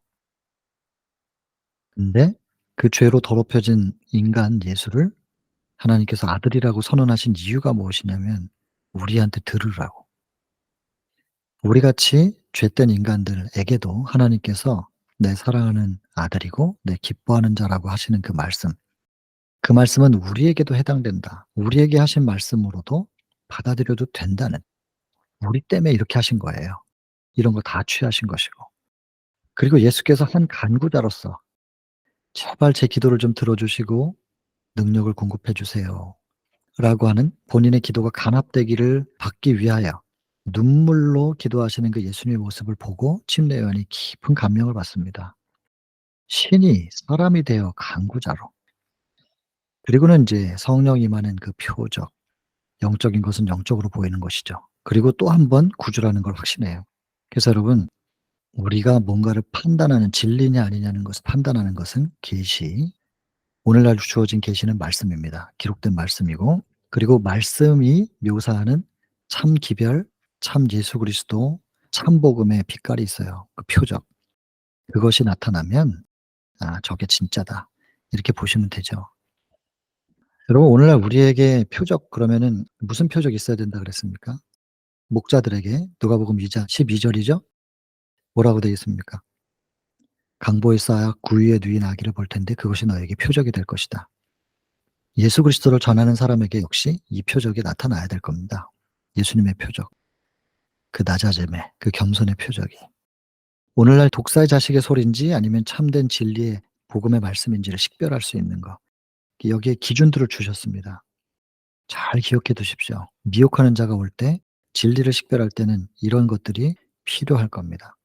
근데 그 죄로 더럽혀진 인간 예수를 하나님께서 아들이라고 선언하신 이유가 무엇이냐면 우리한테 들으라고. 우리같이 죄된 인간들에게도 하나님께서 내 사랑하는 아들이고 내 기뻐하는 자라고 하시는 그 말씀, 그 말씀은 우리에게도 해당된다. 우리에게 하신 말씀으로도 받아들여도 된다는, 우리 때문에 이렇게 하신 거예요. 이런 거 다 취하신 것이고. 그리고 예수께서 한 간구자로서 "제발 제 기도를 좀 들어 주시고 능력을 공급해 주세요." 라고 하는 본인의 기도가 간합되기를 받기 위하여 눈물로 기도하시는 그 예수님의 모습을 보고 침례 요한이 깊은 감명을 받습니다. 신이 사람이 되어 간구자로. 그리고는 인제 성령 임하는 그 표적, 영적인 것은 영적으로 보이는 것이죠. 그리고 또 한 번 구주라는 걸 확신해요. 그래서 여러분, 우리가 뭔가를 판단하는, 진리냐 아니냐는 것을 판단하는 것은 계시, 오늘날 주어진 계시는 말씀입니다. 기록된 말씀이고, 그리고 말씀이 묘사하는 참 기별, 참 예수 그리스도, 참 복음의 빛깔이 있어요. 그 표적. 그것이 나타나면 '아 저게 진짜다.' 이렇게 보시면 되죠. 여러분, 오늘날 우리에게 표적 그러면은 무슨 표적이 있어야 된다 그랬습니까? 목자들에게 누가복음 2장 12 절이죠. 뭐라고 되어 있습니까? "강보에 쌓아 구유에 누인 아기를 볼 텐데 그것이 너에게 표적이 될 것이다." 예수 그리스도를 전하는 사람에게 역시 이 표적이 나타나야 될 겁니다. 예수님의 표적, 그 낮아짐의, 그 겸손의 표적이. 오늘날 독사의 자식의 소리인지 아니면 참된 진리의 복음의 말씀인지를 식별할 수 있는 거. 여기에 기준들을 주셨습니다. 잘 기억해 두십시오. 미혹하는 자가 올 때, 진리를 식별할 때는 이런 것들이 필요할 겁니다.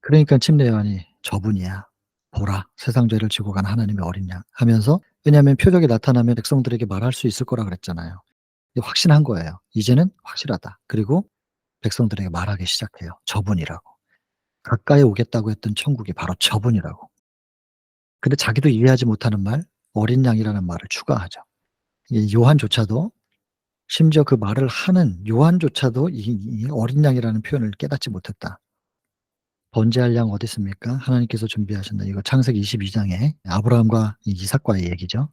그러니까 침례 요한이 "저분이야. 보라 세상 죄를 지고 간 하나님의 어린 양." 하면서, 왜냐하면 표적이 나타나면 백성들에게 말할 수 있을 거라 그랬잖아요. 이게 확신한 거예요. 이제는 확실하다. 그리고 백성들에게 말하기 시작해요. 저분이라고. 가까이 오겠다고 했던 천국이 바로 저분이라고. 근데 자기도 이해하지 못하는 말, 어린 양이라는 말을 추가하죠. 이 요한조차도, 심지어 그 말을 하는 요한조차도 이 어린 양이라는 표현을 깨닫지 못했다. 번제할 양 어디 있습니까? 하나님께서 준비하신다. 이거 창세기 22 장에 아브라함과 이 이삭과의 얘기죠.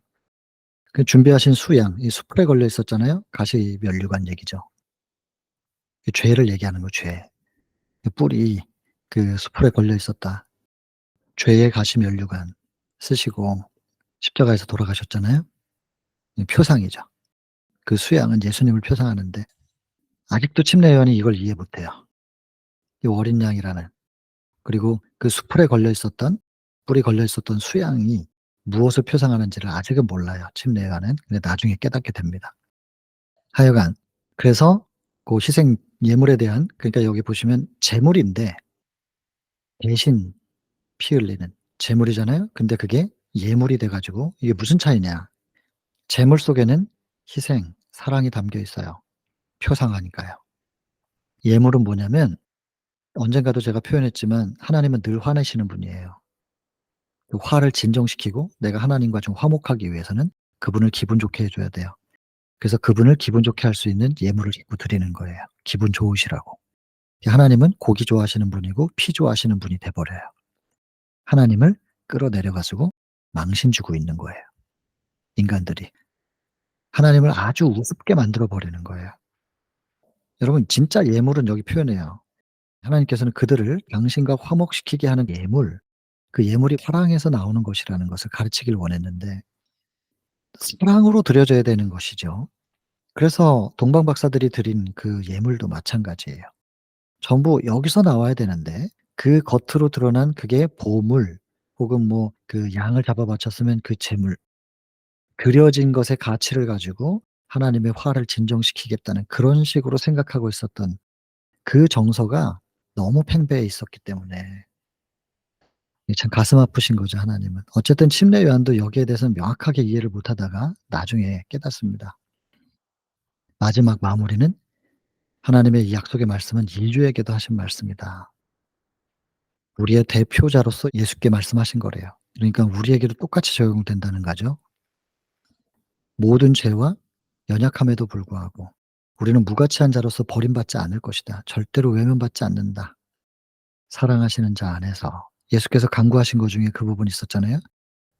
그 준비하신 수양, 이 수풀에 걸려 있었잖아요. 가시 면류관 얘기죠. 그 죄를 얘기하는 거, 죄. 그 뿔이 그 수풀에 걸려 있었다. 죄의 가시 면류관 쓰시고 십자가에서 돌아가셨잖아요. 이 표상이죠. 그 수양은 예수님을 표상하는데 아직도 침례 요한이 이걸 이해 못 해요. 이 어린 양이라는, 그리고 그 수풀에 걸려 있었던, 뿔이 걸려 있었던 수양이 무엇을 표상하는지를 아직은 몰라요, 침례 요한은. 근데 나중에 깨닫게 됩니다. 하여간 그래서 고 희생 예물에 대한, 그러니까 여기 보시면 제물인데 대신 피 흘리는 제물이잖아요. 근데 그게 예물이 돼 가지고 이게 무슨 차이냐. 제물 속에는 희생, 사랑이 담겨 있어요, 표상하니까요. 예물은 뭐냐면, 언젠가도 제가 표현했지만 하나님은 늘 화내시는 분이에요. 그 화를 진정시키고 내가 하나님과 좀 화목하기 위해서는 그분을 기분 좋게 해 줘야 돼요. 그래서 그분을 기분 좋게 할 수 있는 예물을 자꾸 드리는 거예요, 기분 좋으시라고. 하나님은 고기 좋아하시는 분이고 피 좋아하시는 분이 돼 버려요. 하나님을 끌어내려 가지고 망신 주고 있는 거예요, 인간들이. 하나님을 아주 우습게 만들어 버리는 거예요. 여러분, 진짜 예물은 여기 표현해요. 하나님께서는 그들을 당신과 화목시키게 하는 예물, 그 예물이 사랑에서 나오는 것이라는 것을 가르치길 원했는데 사랑으로 드려져야 되는 것이죠. 그래서 동방 박사들이 드린 그 예물도 마찬가지예요. 전부 여기서 나와야 되는데 그 겉으로 드러난 그게 보물, 혹은 뭐 그 양을 잡아 바쳤으면 그 제물, 드려진 것의 가치를 가지고 하나님의 화를 진정시키겠다는 그런 식으로 생각하고 있었던 그 정서가 너무 팽배해 있었기 때문에 이게 참 가슴 아프신 거죠, 하나님은. 어쨌든 침례 요한도 여기에 대해서는 명확하게 이해를 못 하다가 나중에 깨닫습니다. 마지막 마무리는 하나님의 이 약속의 말씀은 인류에게도 하신 말씀이다. 우리의 대표자로서 예수께 말씀하신 거래요. 그러니까 우리에게도 똑같이 적용된다는 거죠. 모든 죄와 연약함에도 불구하고 우리는 무가치한 자로서 버림받지 않을 것이다. 절대로 외면받지 않는다. 사랑하시는 자 안에서. 예수께서 간구하신 것 중에 그 부분이 있었잖아요.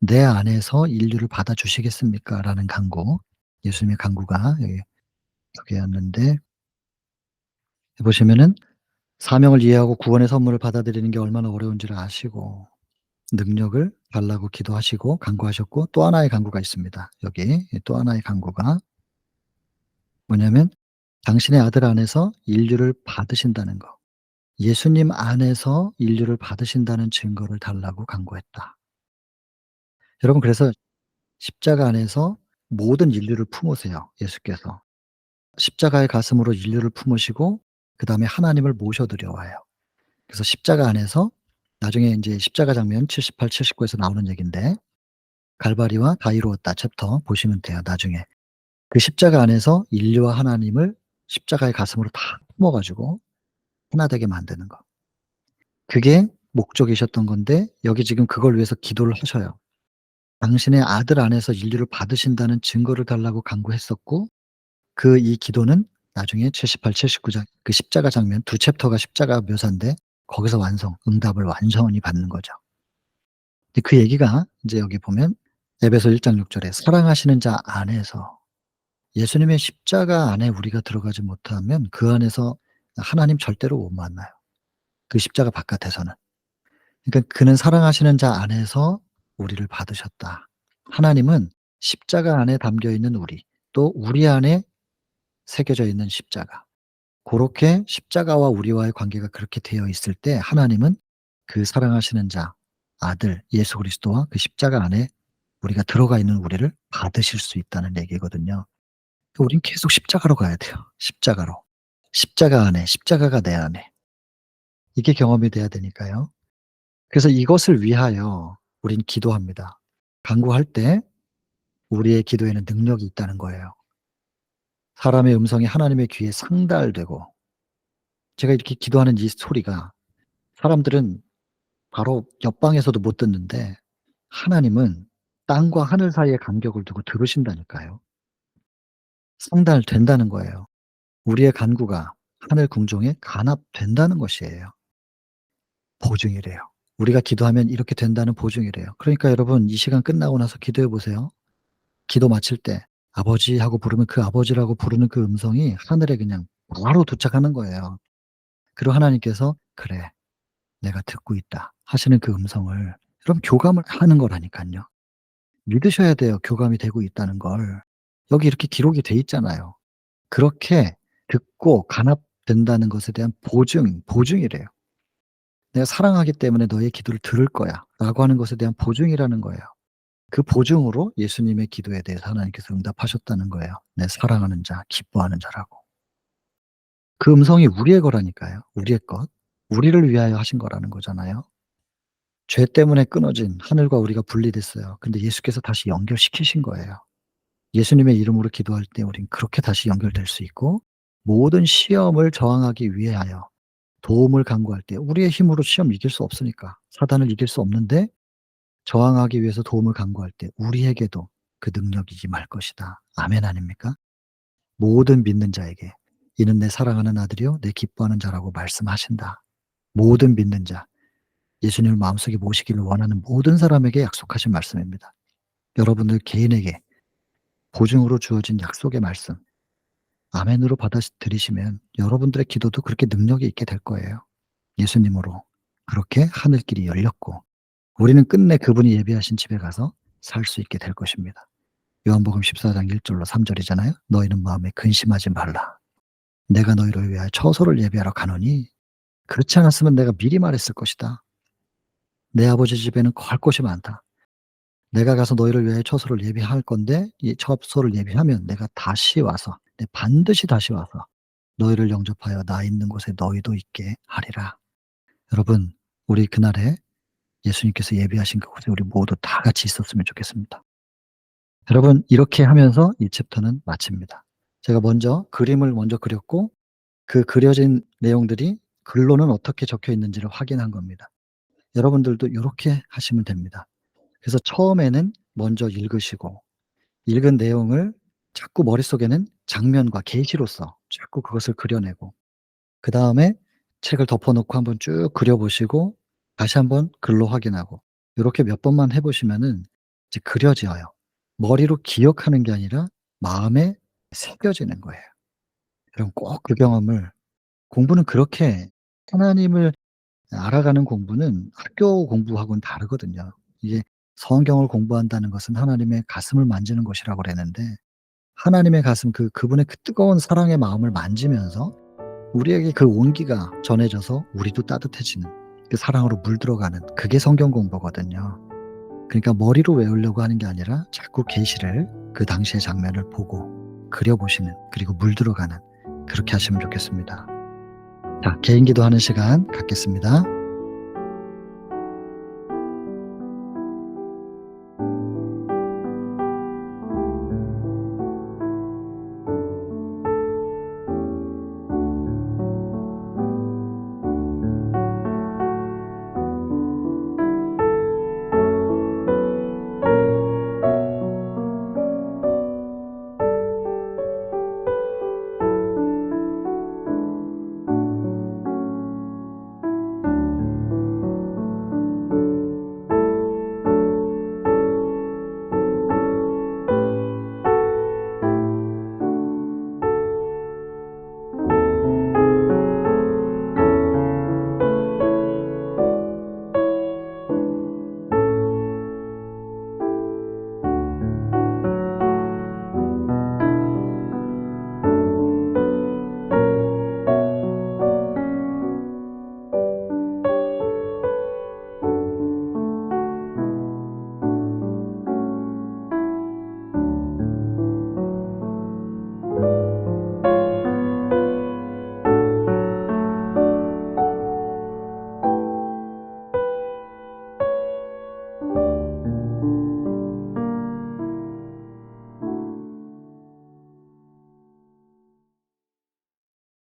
"내 안에서 인류를 받아주시겠습니까?" 라는 간구. 예수님의 간구가 여기였는데, 보시면은 사명을 이해하고 구원의 선물을 받아들이는 게 얼마나 어려운지를 아시고 능력을 달라고 기도하시고 간구하셨고, 또 하나의 간구가 있습니다. 여기 또 하나의 간구가 뭐냐면 당신의 아들 안에서 인류를 받으신다는 거. 예수님 안에서 인류를 받으신다는 증거를 달라고 간구했다. 여러분, 그래서 십자가 안에서 모든 인류를 품으세요, 예수께서. 십자가의 가슴으로 인류를 품으시고 그다음에 하나님을 모셔 드려와요. 그래서 십자가 안에서 나중에 인제 십자가 장면 78, 79 에서 나오는 얘기인데, 갈바리와 다 이루었다 챕터 보시면 돼요, 나중에. 그 십자가 안에서 인류와 하나님을 십자가의 가슴으로 다 품어 가지고 하나 되게 만드는 거. 그게 목적이셨던 건데 여기 지금 그걸 위해서 기도를 하셔요. 당신의 아들 안에서 인류를 받으신다는 증거를 달라고 간구했었고, 그 이 기도는 나중에 78, 79장 그 십자가 장면 두 챕터가 십자가 묘사인데 거기서 응답을 완전히 받는 거죠. 근데 그 얘기가 인제 여기 보면 에베소 1장 6 절에 사랑하시는 자 안에서, 예수님의 십자가 안에 우리가 들어가지 못하면 그 안에서 하나님 절대로 못 만나요, 그 십자가 바깥에서는. 그러니까 그는 사랑하시는 자 안에서 우리를 받으셨다. 하나님은 십자가 안에 담겨 있는 우리, 또 우리 안에 새겨져 있는 십자가, 고렇게 십자가와 우리와의 관계가 그렇게 되어 있을 때 하나님은 그 사랑하시는 자 아들 예수 그리스도와 그 십자가 안에 우리가 들어가 있는 우리를 받으실 수 있다는 얘기거든요. 우린 계속 십자가로 가야 돼요. 십자가로. 십자가 안에, 십자가가 내 안에. 이게 경험이 돼야 되니까요. 그래서 이것을 위하여 우린 기도합니다. 간구할 때 우리의 기도에는 능력이 있다는 거예요. 사람의 음성이 하나님의 귀에 상달되고, 제가 이렇게 기도하는 이 소리가 사람들은 바로 옆방에서도 못 듣는데 하나님은 땅과 하늘 사이의 간격을 두고 들으신다니까요. 상달된다는 거예요. 우리의 간구가 하늘 궁정에 간합된다는 것이에요. 보증이래요. 우리가 기도하면 이렇게 된다는 보증이래요. 그러니까 여러분, 이 시간 끝나고 나서 기도해 보세요. 기도 마칠 때 아버지 하고 부르면 그 아버지라고 부르는 그 음성이 하늘에 그냥 바로 도착하는 거예요. 그리고 하나님께서 "그래, 내가 듣고 있다." 하시는 그 음성을 여러분 교감을 하는 거라니깐요. 믿으셔야 돼요, 교감이 되고 있다는 걸. 여기 이렇게 기록이 돼 있잖아요. 그렇게 듣고 간합된다는 것에 대한 보증이래요. "내가 사랑하기 때문에 너의 기도를 들을 거야."라고 하는 것에 대한 보증이라는 거예요. 그 보증으로 예수님의 기도에 대해서 하나님께서 응답하셨다는 거예요. 내 사랑하는 자, 기뻐하는 자라고. 그 음성이 우리의 거라니까요. 우리의 것. 우리를 위하여 하신 거라는 거잖아요. 죄 때문에 끊어진 하늘과 우리가 분리됐어요. 근데 예수께서 다시 연결시키신 거예요. 예수님의 이름으로 기도할 때 우린 그렇게 다시 연결될 수 있고, 모든 시험을 저항하기 위하여 도움을 간구할 때, 우리의 힘으로 시험 이길 수 없으니까, 사단을 이길 수 없는데 저항하기 위해서 도움을 간구할 때 우리에게도 그 능력이 임할 것이다. 아멘 아닙니까? 모든 믿는 자에게 "이는 내 사랑하는 아들이요 내 기뻐하는 자라고 말씀하신다." 모든 믿는 자, 예수님을 마음속에 모시기를 원하는 모든 사람에게 약속하신 말씀입니다. 여러분들 개인에게 보증으로 주어진 약속의 말씀 아멘으로 받아들이시면 여러분들의 기도도 그렇게 능력이 있게 될 거예요. 예수님으로 그렇게 하늘길이 열렸고 우리는 끝내 그분이 예비하신 집에 가서 살 수 있게 될 것입니다. 요한복음 14장 1 절로 3 절이잖아요. "너희는 마음에 근심하지 말라. 내가 너희를 위하여 처소를 예비하러 가노니 그렇지 않았으면 내가 미리 말했을 것이다. 내 아버지 집에는 거할 곳이 많다. 내가 가서 너희를 위하여 처소를 예비할 건데 이 처소를 예비하면 내가 다시 와서 반드시 다시 와서 너희를 영접하여 나 있는 곳에 너희도 있게 하리라." 여러분, 우리 그날에 예수님께서 예비하신 그곳에 우리 모두 다 같이 있었으면 좋겠습니다. 여러분, 이렇게 하면서 이 챕터는 마칩니다. 제가 그림을 먼저 그렸고 그 그려진 내용들이 글로는 어떻게 적혀 있는지를 확인한 겁니다. 여러분들도 요렇게 하시면 됩니다. 그래서 처음에는 먼저 읽으시고 읽은 내용을 자꾸 머릿속에는 장면과 계시로서 자꾸 그것을 그려내고, 그다음에 책을 덮어 놓고 한번 쭉 그려 보시고 다시 한번 글로 확인하고, 요렇게 몇 번만 해 보시면은 이제 그려져요. 머리로 기억하는 게 아니라 마음에 새겨지는 거예요. 여러분 꼭 그 경험을 공부는 그렇게 하나님을 알아가는 공부는 학교 공부하고는 다르거든요. 이게 성경을 공부한다는 것은 하나님의 가슴을 만지는 것이라고 그랬는데 하나님의 가슴 그분의 그 뜨거운 사랑의 마음을 만지면서 우리에게 그 온기가 전해져서 우리도 따뜻해지는 그 사랑으로 물들어가는 그게 성경 공부거든요. 그러니까 머리로 외우려고 하는 게 아니라 자꾸 계시를 그 당시의 장면을 보고 그려 보시는 그리고 물들어가는 그렇게 하시면 좋겠습니다. 자 개인 기도하는 시간 갖겠습니다.